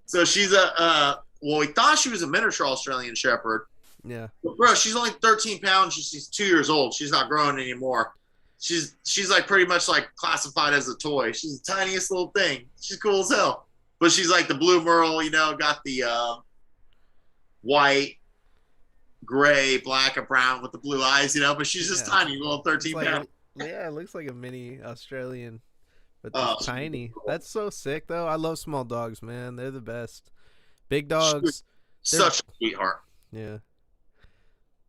So she's well, we thought she was a miniature Australian Shepherd. Yeah. But bro, she's only 13 pounds. She's 2 years old. She's not growing anymore. She's like pretty much like classified as a toy. She's the tiniest little thing. She's cool as hell. But she's like the blue merle, you know, got the white, gray, black, and brown with the blue eyes, you know, but she's just tiny, little 13 pounds. Yeah, it looks like a mini Australian, but it's tiny. Cool. That's so sick, though. I love small dogs, man. They're the best. Big dogs. Such a sweetheart. Yeah.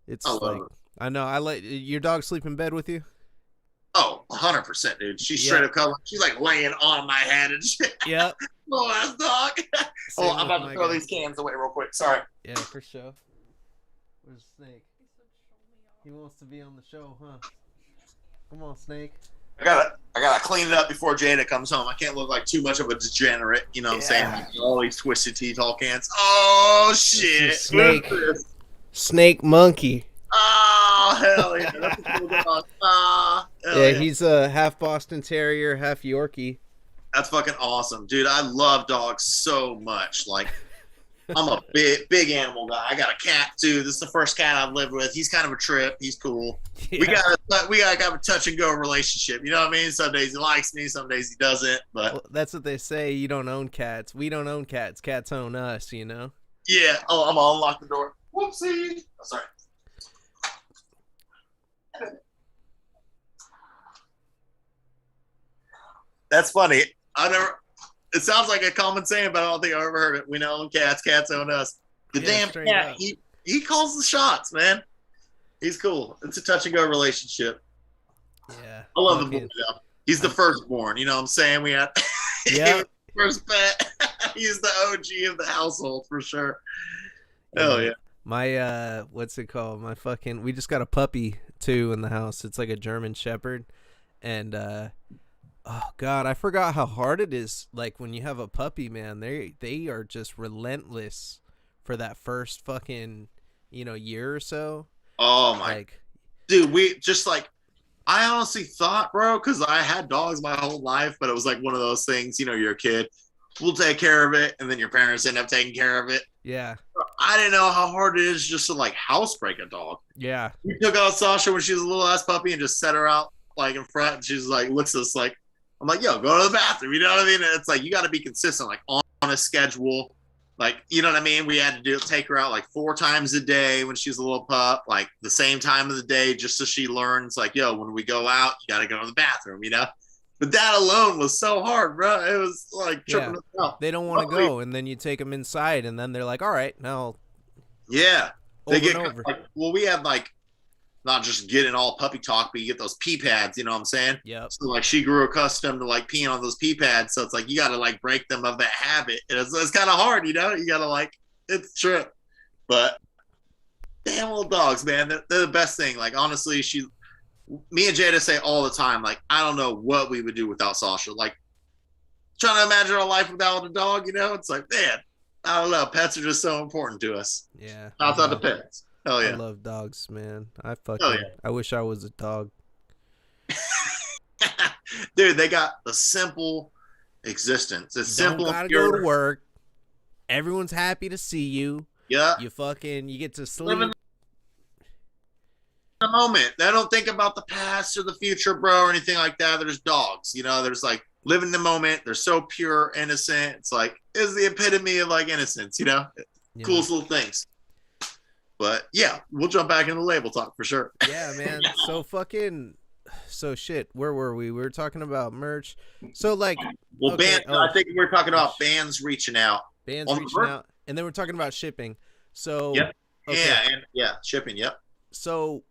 It's like, I know. I let your dog sleep in bed with you? Oh, 100%, dude. She's straight up cuddling. She's like laying on my head and shit. Yep. Little ass dog. Oh, I'm about to throw these cans away real quick. Sorry. Yeah, for sure. Where's Snake? He wants to be on the show, huh? Come on, Snake. I gotta clean it up before Jada comes home. I can't look like too much of a degenerate, you know what I'm saying? Like, all these twisted tea tall cans. Oh shit. Snake monkey. Oh hell yeah. That's a cool dog. Yeah, he's a half Boston Terrier, half Yorkie. That's fucking awesome, dude. I love dogs so much. Like, I'm a big animal guy. I got a cat too. This is the first cat I've lived with. He's kind of a trip. He's cool. Yeah. We gotta have a touch and go relationship. You know what I mean? Some days he likes me, some days he doesn't. But that's what they say. You don't own cats. We don't own cats. Cats own us. You know? Yeah. Oh, I'm gonna unlock the door. Whoopsie. Oh, sorry. That's funny. It sounds like a common saying, but I don't think I've ever heard it. We don't own cats, cats own us. The damn cat, he calls the shots, man. He's cool. It's a touch and go relationship. Yeah. I love the boy though. He's the firstborn, you know what I'm saying? We had first pet. He's the OG of the household for sure. Hell yeah. My what's it called? We just got a puppy too in the house. It's like a German Shepherd. And oh god, I forgot how hard it is. Like when you have a puppy, man, they are just relentless for that first fucking, year or so. Oh my, dude, we just like, I honestly thought, bro, because I had dogs my whole life, but it was like one of those things, you're a kid, we'll take care of it, and then your parents end up taking care of it. Yeah. I didn't know how hard it is just to like housebreak a dog. Yeah. We took out Sasha when she was a little ass puppy and just set her out like in front, and she's like, looks at us like, I'm like, yo, go to the bathroom. You know what I mean? And it's like, you got to be consistent, like on a schedule. Like, you know what I mean? We had to take her out like 4 times a day when she was a little pup, like the same time of the day, just so she learns like, yo, when we go out, you got to go to the bathroom, But that alone was so hard, bro. It was like tripping us out. They don't want to go, and then you take them inside, and then they're like, all right, now. Yeah. They get over. Like, well, we had like, not just getting all puppy talk, but you get those pee pads, you know what I'm saying? Yeah. So like she grew accustomed to like peeing on those pee pads. So it's like, you got to like break them of that habit. And it's kind of hard, you got to like, it's true. But damn little dogs, man. They're the best thing. Like, honestly, me and Jada say all the time, like, I don't know what we would do without Sasha. Like, trying to imagine our life without a dog, it's like, man, I don't know. Pets are just so important to us. Yeah. Outside the pets. Hell yeah. I love dogs, man. Yeah. I wish I was a dog. Dude, they got a simple existence. It's simple. You gotta go to work. Everyone's happy to see you. Yeah. You get to sleep. Live in the moment. They don't think about the past or the future, bro, or anything like that. There's dogs. There's like live in the moment. They're so pure, innocent. It's like, it's the epitome of like innocence, Coolest little things. But yeah, we'll jump back into label talk for sure. Yeah, man. So shit. Where were we? We were talking about merch. So like, I think we were talking about bands reaching out. Bands reaching out, and then we're talking about shipping. So yep. Okay. Yeah, and shipping. Yep. So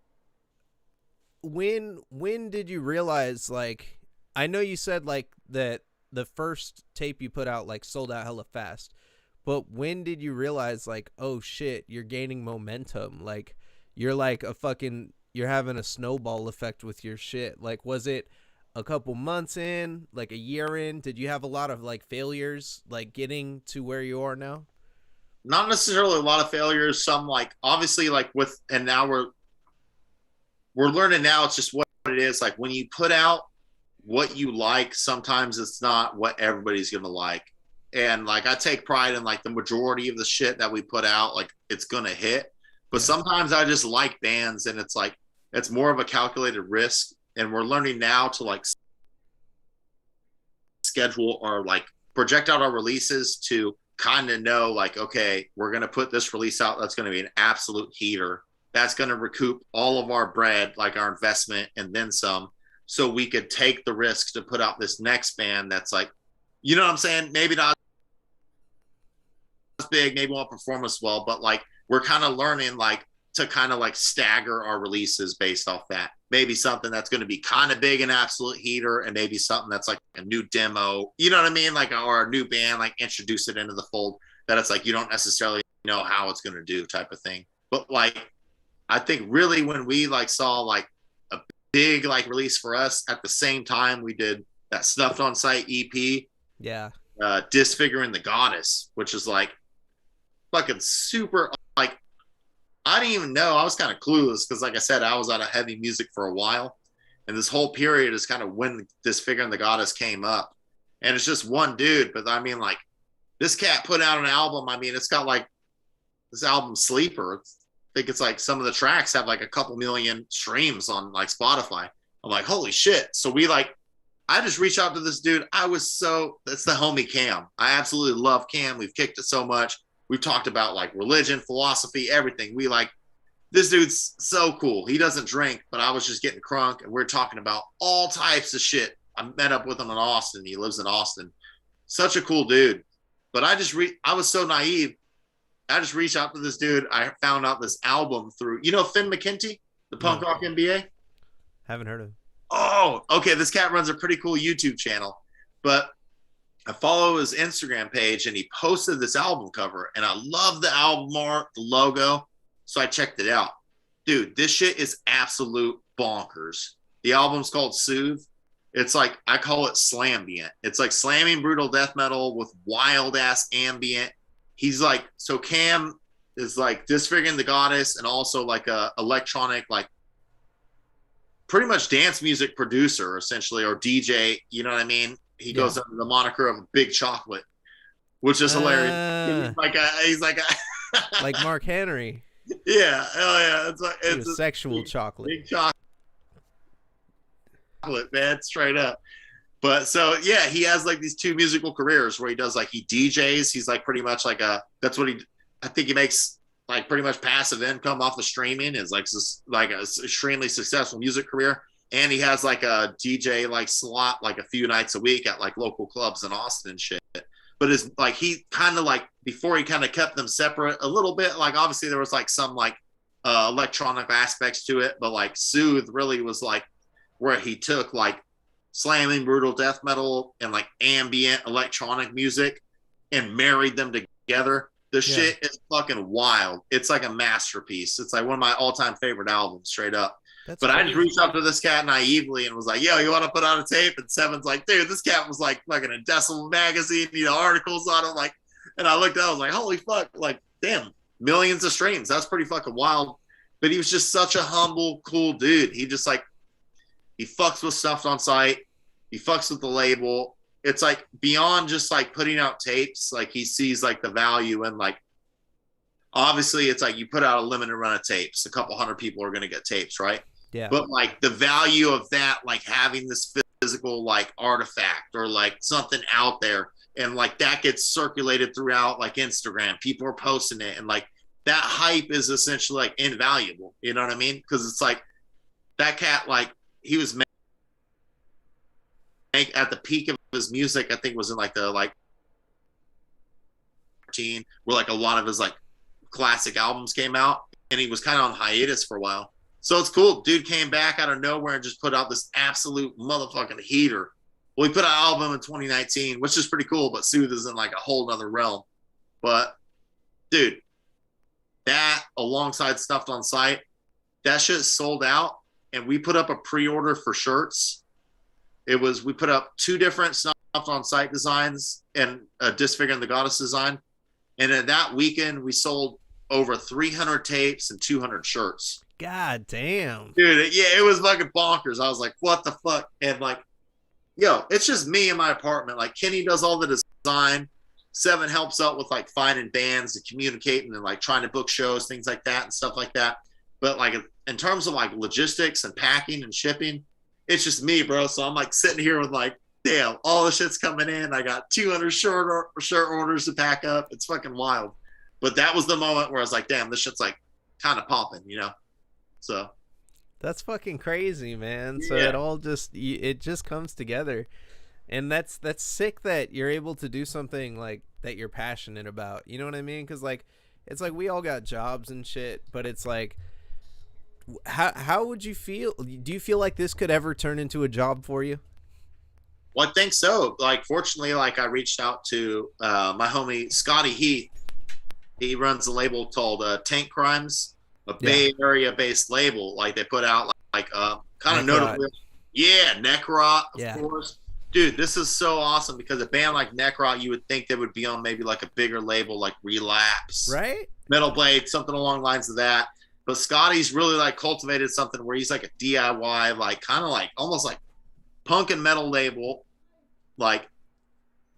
when did you realize, like, I know you said like that the first tape you put out like sold out hella fast, but when did you realize like, oh shit, you're gaining momentum, like you're like a fucking, you're having a snowball effect with your shit? Like, was it a couple months in, like a year in? Did you have a lot of like failures like getting to where you are now? Not necessarily a lot of failures. Some like obviously like with, and now we're learning now. It's just what it is. Like when you put out what you like, sometimes it's not what everybody's gonna like. And like I take pride in like the majority of the shit that we put out, like it's gonna hit. But Yeah. sometimes I just like bands, and it's like it's more of a calculated risk. And we're learning now to like schedule or like project out our releases to kind of know like, okay, we're going to put this release out that's going to be an absolute heater, that's going to recoup all of our bread, like our investment and then some, so we could take the risks to put out this next band that's like, you know what I'm saying, maybe not as big, maybe won't perform as well, but like we're kind of learning like to kind of like stagger our releases based off that. Maybe something that's going to be kind of big and absolute heater, and maybe something that's like a new demo, you know what I mean? Like, or a new band, like introduce it into the fold that it's like you don't necessarily know how it's going to do type of thing. But like, I think really when we like saw like a big like release for us at the same time we did that Snuffed on Sight EP, Yeah. Disfiguring the Goddess, which is like fucking super like, I didn't even know. I was kind of clueless because, like I said, I was out of heavy music for a while. And this whole period is kind of when Disfiguring the Goddess came up. And it's just one dude. But I mean, like, this cat put out an album. I mean, it's got like this album Sleeper. I think it's like some of the tracks have like a couple million streams on like Spotify. I'm like, holy shit. So we like, I just reached out to this dude. That's the homie Cam. I absolutely love Cam. We've kicked it so much. We've talked about like religion, philosophy, everything. We like, this dude's so cool. He doesn't drink, but I was just getting crunk and we're talking about all types of shit. I met up with him in Austin. He lives in Austin. Such a cool dude. But I was so naive. I just reached out to this dude. I found out this album through, you know, Finn McKenty, the punk No, rock NBA. haven't heard of it. Oh, okay. This cat runs a pretty cool YouTube channel, but I follow his Instagram page and he posted this album cover and I love the album art, the logo. So I checked it out. Dude, this shit is absolute bonkers. The album's called Soothe. It's like, I call it slambient. It's like slamming brutal death metal with wild ass ambient. He's like, so Cam is like Disfiguring the Goddess and also like a electronic, like pretty much dance music producer essentially, or DJ, you know what I mean? He Yeah. goes under the moniker of Big Chocolate, which is hilarious. He's like Like Mark Henry. yeah, oh yeah, it's like He it's was sexual big, chocolate. big chocolate, man, straight up. But so yeah, he has like these two musical careers where he does like he DJs. He's like pretty much like that's what he. I think he makes like pretty much passive income off of streaming. Is like a extremely successful music career, and he has like a DJ like slot like a few nights a week at like local clubs in Austin and shit. But it's like he kind of like before he kind of kept them separate a little bit. Like obviously there was like some like electronic aspects to it, but like Soothe really was like where he took like slamming brutal death metal and like ambient electronic music and married them together. The shit is fucking wild. It's like a masterpiece. It's like one of my all-time favorite albums, straight up. That's But I crazy. just reached out to this cat naively and was like, yo, you want to put out a tape? And Seven's like, dude, this cat was like fucking a Decibel magazine, you know, articles on it. Like, and I looked at it, I was like, holy fuck, like, damn, millions of streams. That's pretty fucking wild. But he was just such a humble, cool dude. He just like, he fucks with Snuffed on Sight. He fucks with the label. It's like beyond just like putting out tapes. Like he sees like the value and like, obviously it's like you put out a limited run of tapes. A couple hundred people are going to get tapes, right? Yeah. But like the value of that, like having this physical like artifact or like something out there, and like that gets circulated throughout like Instagram. People are posting it, and like that hype is essentially like invaluable. You know what I mean? Because it's like that cat, like he was at the peak of his music. I think was in like the like where like a lot of his like classic albums came out, and he was kind of on hiatus for a while. So it's cool. Dude came back out of nowhere and just put out this absolute motherfucking heater. Well, he put out an album in 2019, which is pretty cool, but Soothe is in like a whole nother realm. But dude, that alongside Stuffed on Sight, that shit sold out. And we put up a pre-order for shirts. We put up 2 different Stuffed on Sight designs and a Disfiguring the Goddess design. And in that weekend, we sold over 300 tapes and 200 shirts. God damn. Dude, yeah, it was fucking bonkers. I was like, what the fuck? And like, yo, it's just me in my apartment. Like, Kenny does all the design. Seven helps out with like finding bands and communicating and like trying to book shows, things like that and stuff like that. But like in terms of like logistics and packing and shipping, it's just me, bro. So I'm like sitting here with like, damn, all the shit's coming in. I got 200 shirt orders to pack up. It's fucking wild. But that was the moment where I was like, damn, this shit's like kind of popping, you know? So that's fucking crazy, man. So it just comes together. And that's sick that you're able to do something like that you're passionate about. You know what I mean? Because like it's like we all got jobs and shit, but it's like how would you feel? Do you feel like this could ever turn into a job for you? Well, I think so. Like, fortunately, like I reached out to my homie Scotty Heath. He runs a label called Tank Crimes, a Bay Area based label. Like they put out like kind of notable. Yeah, Necrot, of course. Dude, this is so awesome because a band like Necrot, you would think they would be on maybe like a bigger label like Relapse, right? Metal Blade, something along the lines of that. But Scotty's really like cultivated something where he's like a DIY, like kind of like almost like punk and metal label. Like,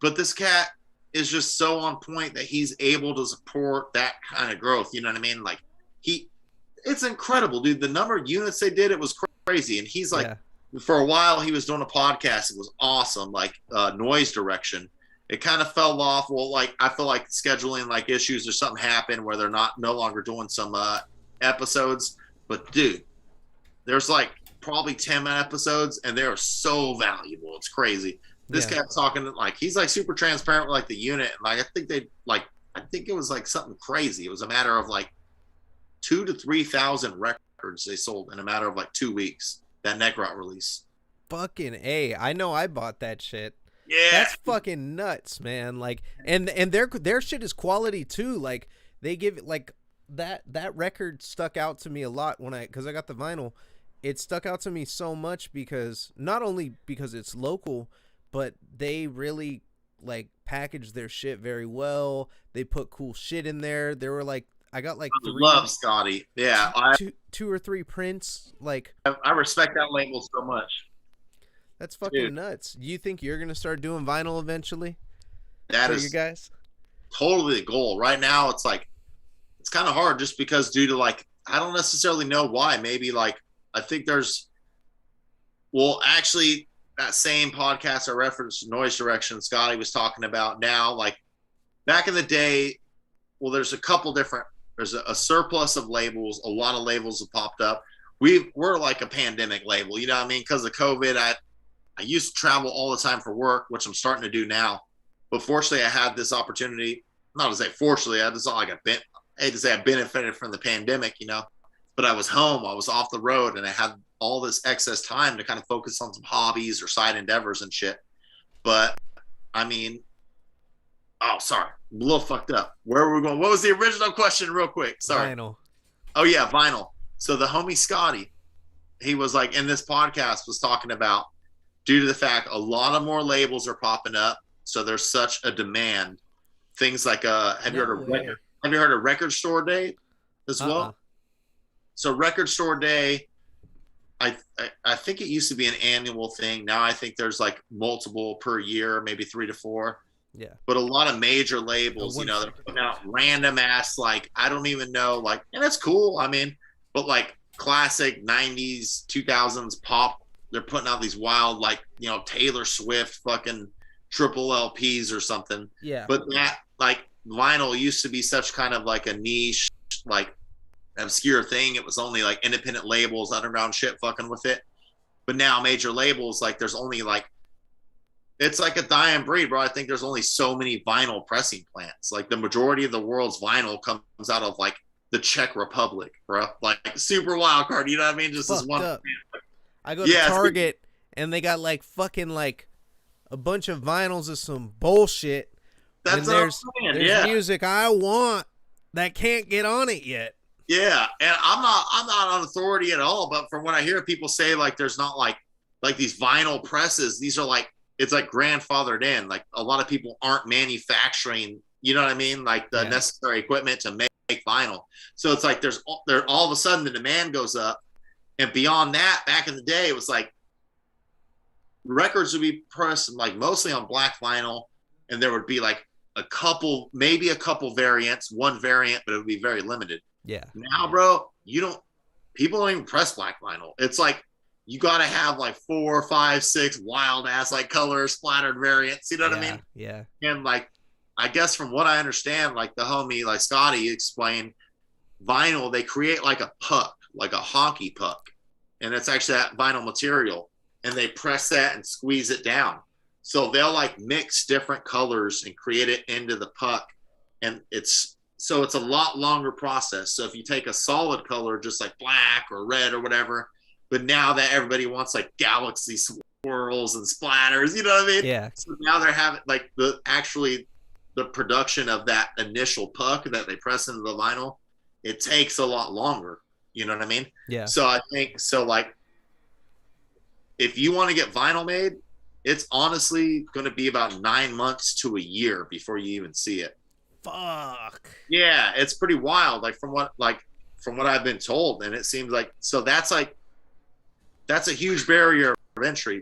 but this cat is just so on point that he's able to support that kind of growth. You know what I mean? Like it's incredible, dude. The number of units they did, it was crazy. And he's like, for a while he was doing a podcast. It was awesome. Like Noise Direction. It kind of fell off. Well, like I feel like scheduling like issues or something happened where they're no longer doing some episodes. But dude, there's like probably 10 episodes and they're so valuable. It's crazy. This guy's talking like he's like super transparent with like the unit. And like I think it was like something crazy. It was a matter of like 2,000 to 3,000 records they sold in a matter of like 2 weeks. That Necrot release. Fucking A. I know I bought that shit. Yeah. That's fucking nuts, man. Like and their shit is quality too. Like they give it like that record stuck out to me a lot cuz I got the vinyl. It stuck out to me so much because not only because it's local, but they really like packaged their shit very well. They put cool shit in there. There were like I got like I love Scotty. Yeah, two or three prints. Like I respect that label so much. That's fucking nuts. Do you think you're gonna start doing vinyl eventually? That is you guys totally the goal. Right now, it's like it's kind of hard just because due to like I don't necessarily know why. Maybe like I think there's actually that same podcast I referenced, Noise Direction, Scotty was talking about now. Like back in the day, there's a couple different. There's a surplus of labels. A lot of labels have popped up. We're like a pandemic label, you know what I mean? Because of COVID, I used to travel all the time for work, which I'm starting to do now. But fortunately, I had this opportunity. Not to say fortunately, it's not like I hate to say I benefited from the pandemic, you know. But I was home, I was off the road, and I had all this excess time to kind of focus on some hobbies or side endeavors and shit. But I mean, oh, sorry. I'm a little fucked up. Where were we going? What was the original question real quick? Sorry. Vinyl. Oh, yeah, vinyl. So the homie Scotty, he was like in this podcast was talking about due to the fact a lot of more labels are popping up. So there's such a demand. Things like have you heard of Record Store Day as well? So Record Store Day, I think it used to be an annual thing. Now I think there's like multiple per year, maybe 3 to 4. Yeah. But a lot of major labels, you know, they're putting out random ass, like, I don't even know, like, and it's cool. I mean, but like classic 90s, 2000s pop, they're putting out these wild, like, you know, Taylor Swift fucking triple LPs or something. Yeah. But that, like, vinyl used to be such kind of like a niche, like, obscure thing. It was only like independent labels, underground shit fucking with it. But now major labels, like, there's only like, it's like a dying breed, bro. I think there's only so many vinyl pressing plants. Like the majority of the world's vinyl comes out of like the Czech Republic, bro. Like super wild card. You know what I mean? Just this Fucked one. up. I go to Yeah, Target and they got like fucking like a bunch of vinyls of some bullshit. that's When what I'm saying. there's Yeah. music I want that can't get on it yet. Yeah, and I'm not on authority at all, but from what I hear people say, like there's not like these vinyl presses. These are like it's like grandfathered in. Like a lot of people aren't manufacturing, you know what I mean? Like the necessary equipment to make vinyl. So it's like there all of a sudden the demand goes up, and beyond that, back in the day, it was like records would be pressed like mostly on black vinyl, and there would be like maybe a couple variants, one variant, but it would be very limited. Yeah. Now, bro, people don't even press black vinyl. It's like you got to have like 4, 5, 6 wild ass like color splattered variants. You know what I mean? Yeah. And like, I guess from what I understand, like the homie, like Scotty explained, vinyl, they create like a puck, like a hockey puck. And it's actually that vinyl material. And they press that and squeeze it down. So they'll like mix different colors and create it into the puck. And it's a lot longer process. So if you take a solid color, just like black or red or whatever, but now that everybody wants like galaxy swirls and splatters, you know what I mean? Yeah. So now they're having like the production of that initial puck that they press into the vinyl, it takes a lot longer. You know what I mean? Yeah. So I think like if you want to get vinyl made, it's honestly going to be about 9 months to a year before you even see it. Fuck. Yeah, it's pretty wild. Like from what I've been told, and it seems like so that's a huge barrier of entry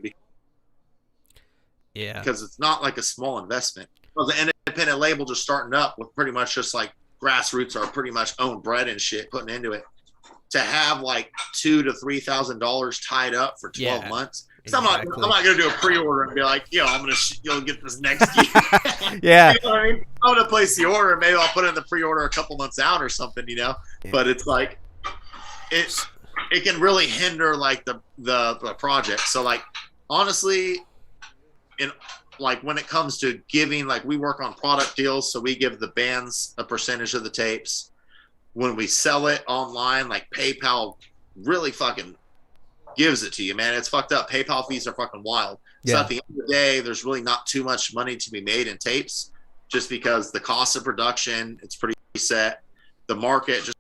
because it's not like a small investment. Well, the independent label just starting up with pretty much just like grassroots or pretty much own bread and shit putting into it. To have like $2,000 to $3,000 tied up for 12 months. Exactly. I'm not gonna do a pre-order and be like, you'll get this next year. Yeah. You know what I mean? I'm gonna place the order. Maybe I'll put in the pre-order a couple months out or something, you know. Yeah. But it's like it can really hinder like the project. So like honestly, when it comes to giving, like we work on product deals, so we give the bands a percentage of the tapes. When we sell it online, like PayPal really fucking gives it to you, man. It's fucked up. PayPal fees are fucking wild. Yeah. So at the end of the day, there's really not too much money to be made in tapes just because the cost of production, it's pretty set. The market just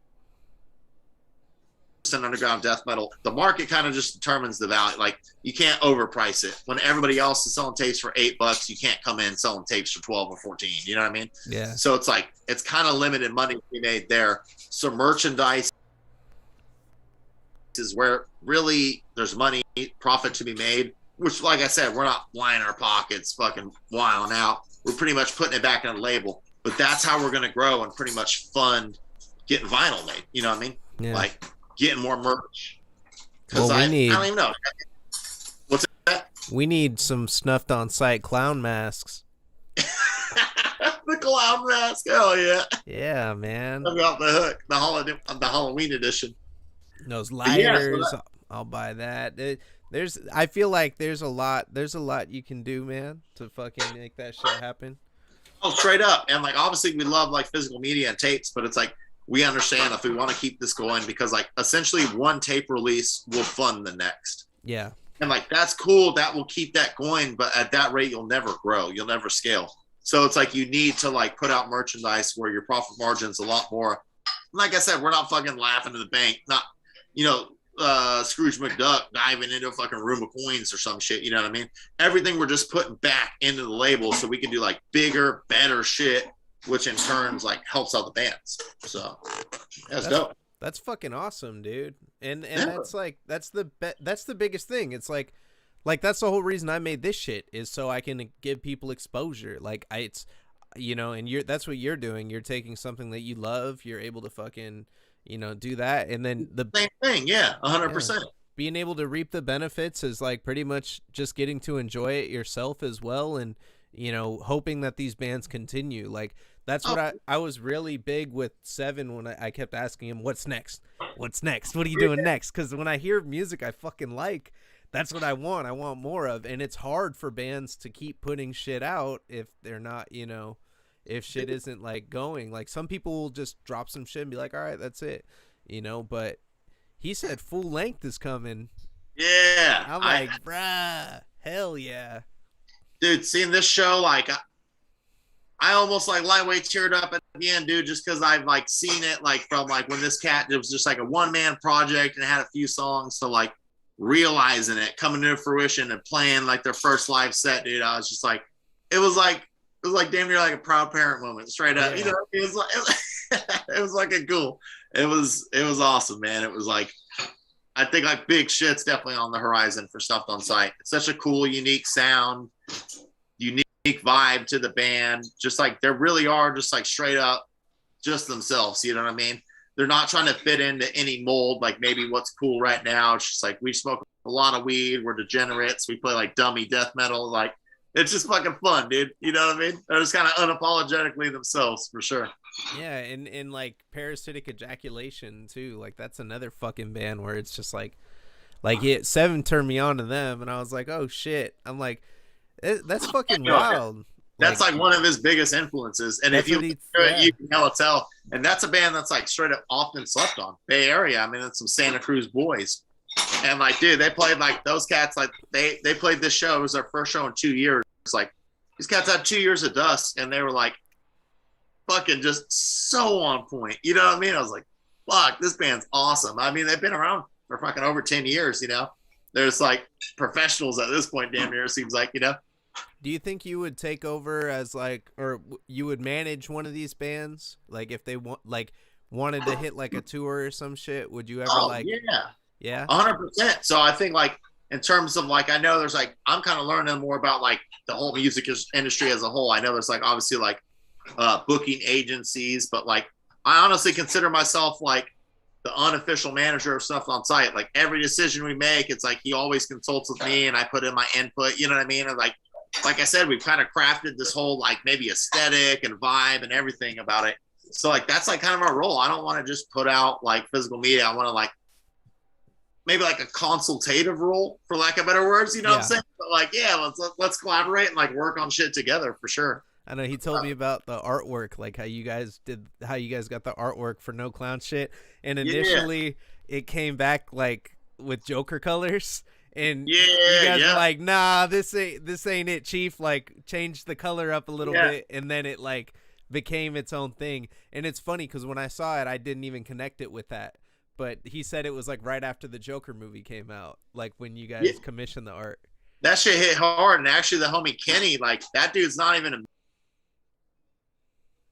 in underground death metal, the market kind of just determines the value. Like you can't overprice it. When everybody else is selling tapes for $8, you can't come in selling tapes for 12 or 14. You know what I mean? Yeah. So it's like it's kind of limited money to be made there. So merchandise is where really there's money, profit to be made, which like I said, we're not lining our pockets, fucking wilding out. We're pretty much putting it back in a label, but that's how we're going to grow and pretty much fund getting vinyl made. You know what I mean? Yeah. Like getting more merch. Well, I don't even know. What's that? We need some snuffed on sight clown masks. The clown mask. Hell yeah. Yeah, man. I got the hook. The Halloween edition. Those lighters. Yeah, I'll buy that. I feel like there's a lot you can do, man, to fucking make that shit happen. Oh, straight up. And like obviously we love like physical media and tapes, but it's like we understand if we want to keep this going because like essentially one tape release will fund the next. Yeah. And like that's cool. That will keep that going, but at that rate you'll never grow. You'll never scale. So it's like you need to like put out merchandise where your profit margin's a lot more. Like I said, we're not fucking laughing to the bank. Not, Scrooge McDuck diving into a fucking room of coins or some shit. You know what I mean? Everything we're just putting back into the label so we can do like bigger, better shit, which in turns like helps out the bands. So that's dope. That's fucking awesome, dude. And that's like that's the biggest thing. It's like that's the whole reason I made this shit is so I can give people exposure. Like and that's what you're doing. You're taking something that you love. You're able to fucking, do that. And then the same thing. Yeah. 100%. Being able to reap the benefits is like pretty much just getting to enjoy it yourself as well. And, hoping that these bands continue. Like that's what I was really big with Seven when I kept asking him, what's next? What's next? What are you doing next? Cause when I hear music I fucking like, that's what I want. I want more of. And it's hard for bands to keep putting shit out if they're not, if shit isn't like going. Like some people will just drop some shit and be like, all right, that's it, but he said full length is coming. Yeah, I'm like, bruh, hell yeah. dude, seeing this show, like I almost like lightweight teared up at the end, dude, just because I've like seen it like from like when this cat, it was just like a one-man project and had a few songs. So like realizing it coming to fruition and playing like their first live set, dude, I was just like, it was like damn near like a proud parent moment, straight up. Yeah. It was like it was like a cool. It was awesome, man. It was like I think like big shit's definitely on the horizon for Stuffed on Sight. It's such a cool, unique sound, unique vibe to the band. Just like they really are just like straight up just themselves. You know what I mean? They're not trying to fit into any mold, like maybe what's cool right now. It's just like we smoke a lot of weed, we're degenerates, we play like dummy death metal. Like it's just fucking fun, dude. You know what I mean? They're just kind of unapologetically themselves for sure. Yeah, and like Parasitic Ejaculation too. Like that's another fucking band where it's just like it Seven turned me on to them, and I was like, oh shit. I'm like, that's fucking wild. That's like one of his biggest influences, and if you do it, you can hella tell. And that's a band that's like straight up often slept on. Bay Area. I mean, it's some Santa Cruz boys, and like, dude, they played like those cats. Like they played this show. It was their first show in 2 years. It's like these cats had 2 years of dust, and they were like fucking just so on point. You know what I mean? I was like, fuck, this band's awesome. I mean, they've been around for fucking over 10 years. There's like professionals at this point. Damn near, it seems like. Do you think you would take over as like, or you would manage one of these bands? Like if they wanted to hit like a tour or some shit, would you ever yeah, 100%. So I think like in terms of like, I know there's like, I'm kind of learning more about like the whole music industry as a whole. I know there's like obviously like booking agencies, but like I honestly consider myself like the unofficial manager of Stuff on Site. Like every decision we make, it's like he always consults with me and I put in my input. You know what I mean? And like I said, we've kind of crafted this whole like maybe aesthetic and vibe and everything about it. So like that's like kind of our role. I don't want to just put out like physical media. I want to like maybe like a consultative role, for lack of better words. You know what I'm saying? But like, yeah, let's collaborate and like work on shit together for sure. I know he told me about the artwork, like how you guys got the artwork for No Clown Shit, and initially it came back like with Joker colors. And you guys were like, nah, this ain't it, Chief. Like, change the color up a little bit, and then it like became its own thing. And it's funny because when I saw it, I didn't even connect it with that. But he said it was like right after the Joker movie came out, like when you guys commissioned the art. That shit hit hard, and actually, the homie Kenny, like that dude's not even a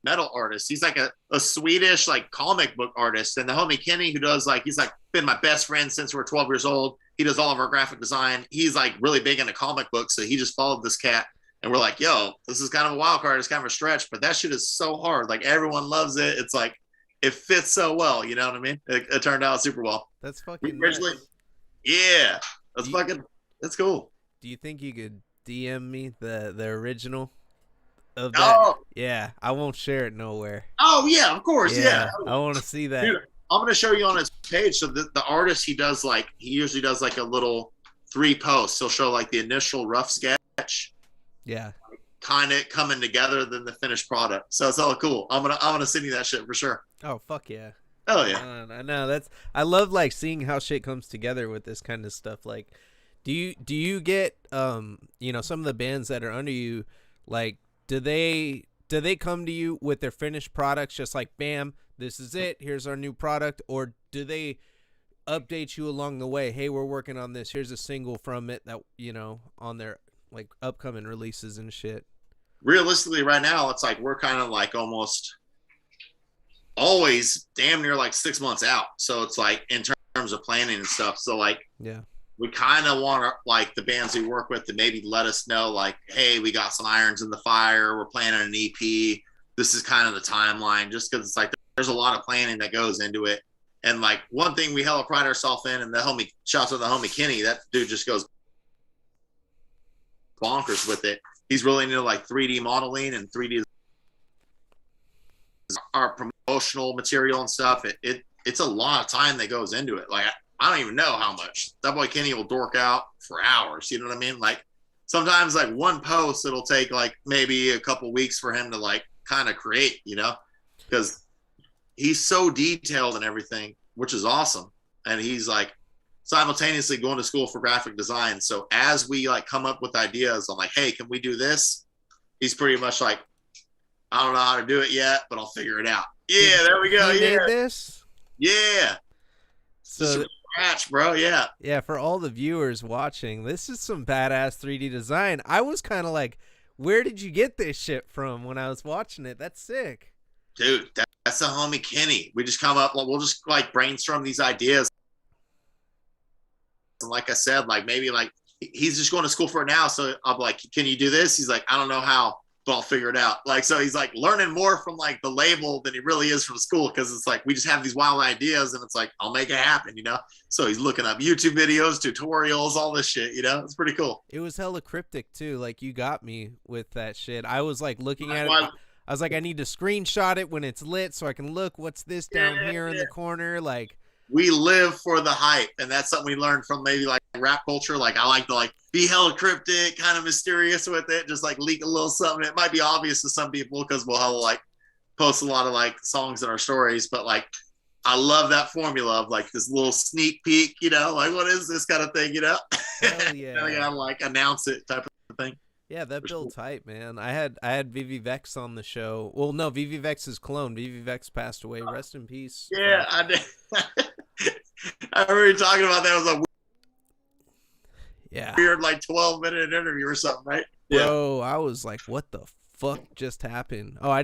metal artist. He's like a Swedish like comic book artist, and the homie Kenny, who does like, he's like been my best friend since we were 12 years old. He does all of our graphic design. He's like really big into comic books, so he just followed this cat, and we're like, yo, this is kind of a wild card. It's kind of a stretch, but that shit is so hard. Like everyone loves it. It's like it fits so well. You know what I mean? It turned out super well. That's fucking originally, yeah. That's cool. Do you think you could DM me the original of that? Oh. Yeah, I won't share it nowhere. Oh yeah, of course. Yeah. I want to see that. Dude, I'm going to show you on his page. So the artist, he usually does like a little 3 posts. He'll show like the initial rough sketch. Yeah. Kind of coming together than the finished product. So it's all cool. I'm gonna send you that shit for sure. Oh fuck yeah. Oh yeah. I know I love like seeing how shit comes together with this kind of stuff. Like, do you get some of the bands that are under you, like do they come to you with their finished products just like bam, this is it, here's our new product, or do they update you along the way? Hey, we're working on this, here's a single from it that on their like upcoming releases and shit. Realistically right now it's like we're kind of like almost always damn near like 6 months out, so it's like in terms of planning and stuff. So like we kind of want like the bands we work with to maybe let us know like, hey, we got some irons in the fire, we're planning an EP, this is kind of the timeline, just because it's like there's a lot of planning that goes into it. And like one thing we hella pride ourselves in, and the homie, shouts out to the homie Kenny, that dude just goes bonkers with it. He's really into like 3D modeling and 3D our promotional material and stuff. It's a lot of time that goes into it. Like I don't even know how much. That boy Kenny will dork out for hours. You know what I mean? Like sometimes like one post, it'll take like maybe a couple weeks for him to like kind of create, you know, because he's so detailed and everything, which is awesome. And he's like simultaneously going to school for graphic design. So as we like come up with ideas, I'm like, hey, can we do this? He's pretty much like, I don't know how to do it yet, but I'll figure it out. Yeah, there we go. He yeah. made this? Yeah. So just from scratch, bro. Yeah. Yeah, for all the viewers watching, this is some badass 3D design. I was kind of like, where did you get this shit from when I was watching it? That's sick. Dude, that's the homie Kenny. We just come up, we'll just like brainstorm these ideas. And like I said, like maybe like he's just going to school for it now. So I'm like, can you do this? He's like, I don't know how, but I'll figure it out. Like, so he's like learning more from like the label than he really is from school. Cause it's like, we just have these wild ideas and it's like, I'll make it happen, you know? So he's looking up YouTube videos, tutorials, all this shit, you know? It's pretty cool. It was hella cryptic too. Like you got me with that shit. I was like looking at it. I was like, I need to screenshot it when it's lit so I can look what's this down here in the corner. Like, we live for the hype, and that's something we learned from maybe like rap culture. Like I like to like be hella cryptic, kind of mysterious with it, just like leak a little something. It might be obvious to some people because we'll have like post a lot of like songs in our stories, but like I love that formula of like this little sneak peek, you know, like what is this kind of thing, you know? hell yeah. I gotta like announce it type of thing. Yeah, that built tight, man. I had Vivi Vex on the show. Well, no, Vivi Vex's clone. Vivi Vex passed away. Rest in peace. Yeah, I did. I remember you talking about that. It was a weird like 12-minute interview or something, right? Bro, yeah. I was like, what the fuck just happened? Oh, I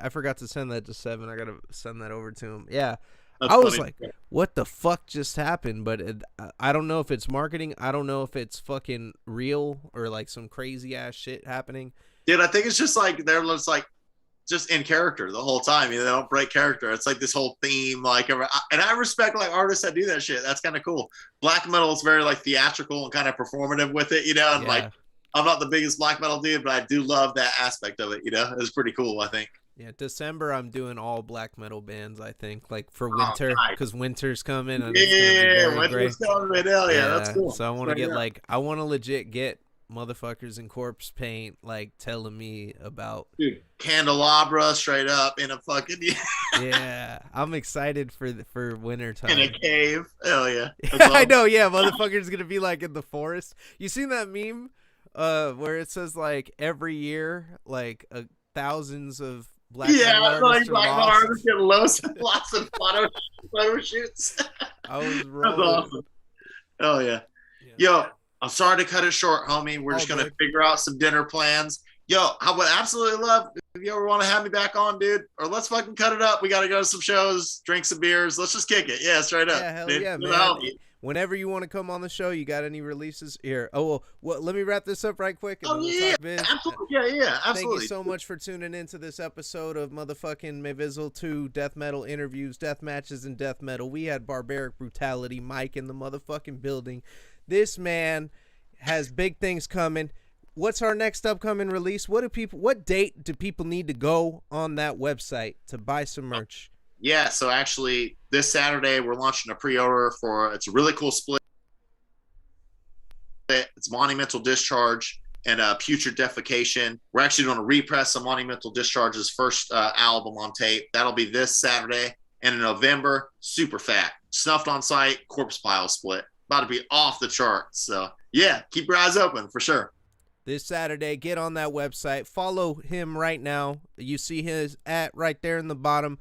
forgot to send that to Seven. I gotta send that over to him. Yeah. That's funny. Was like, what the fuck just happened? But I don't know if it's marketing. I don't know if it's fucking real or like some crazy ass shit happening. Dude, I think it's just like they're just in character the whole time. You know, they don't break character. It's like this whole theme, like, and I respect like artists that do that shit. That's kind of cool. Black metal is very like theatrical and kind of performative with it, you know. And like, I'm not the biggest black metal dude, but I do love that aspect of it. You know, it's pretty cool. I think. Yeah, December I'm doing all black metal bands. I think like for winter because winter's coming. And winter's coming. Hell yeah, that's cool. So I want to get like I want to legit get motherfuckers in corpse paint like telling me about candelabra straight up in a fucking yeah. I'm excited for winter time in a cave. Hell yeah, I know. Yeah, motherfuckers gonna be like in the forest. You seen that meme where it says like every year like thousands of black artists get lots of photo shoots. I was rolling. That's awesome. Oh yeah. Yo, I'm sorry to cut it short, homie. We're just gonna figure out some dinner plans. Yo, I would absolutely love if you ever want to have me back on, dude. Or let's fucking cut it up. We gotta go to some shows, drink some beers. Let's just kick it. Yeah, straight up. Yeah, hell yeah, man. Whenever you want to come on the show, you got any releases here? Oh, well, let me wrap this up right quick. And absolutely. Yeah, absolutely. Thank you so much for tuning into this episode of motherfucking Mayvizzle 2 Death Metal Interviews, Death Matches, and Death Metal. We had Barbaric, Brutality, Mike in the motherfucking building. This man has big things coming. What's our next upcoming release? What date do people need to go on that website to buy some merch? Yeah, so actually this Saturday we're launching a pre-order for it's a really cool split. It's Monumental Discharge and Putrefaction. We're actually doing a repress of Monumental Discharge's first album on tape. That'll be this Saturday. And in November, Super Fat, Snuffed on Sight, Corpse Pile split. About to be off the charts. So yeah, keep your eyes open for sure. This Saturday, get on that website. Follow him right now. You see his @ right there in the bottom.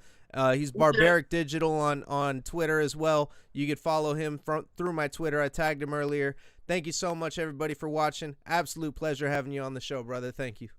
He's Barbaric Digital on Twitter as well. You could follow him through my Twitter. I tagged him earlier. Thank you so much, everybody, for watching. Absolute pleasure having you on the show, brother. Thank you.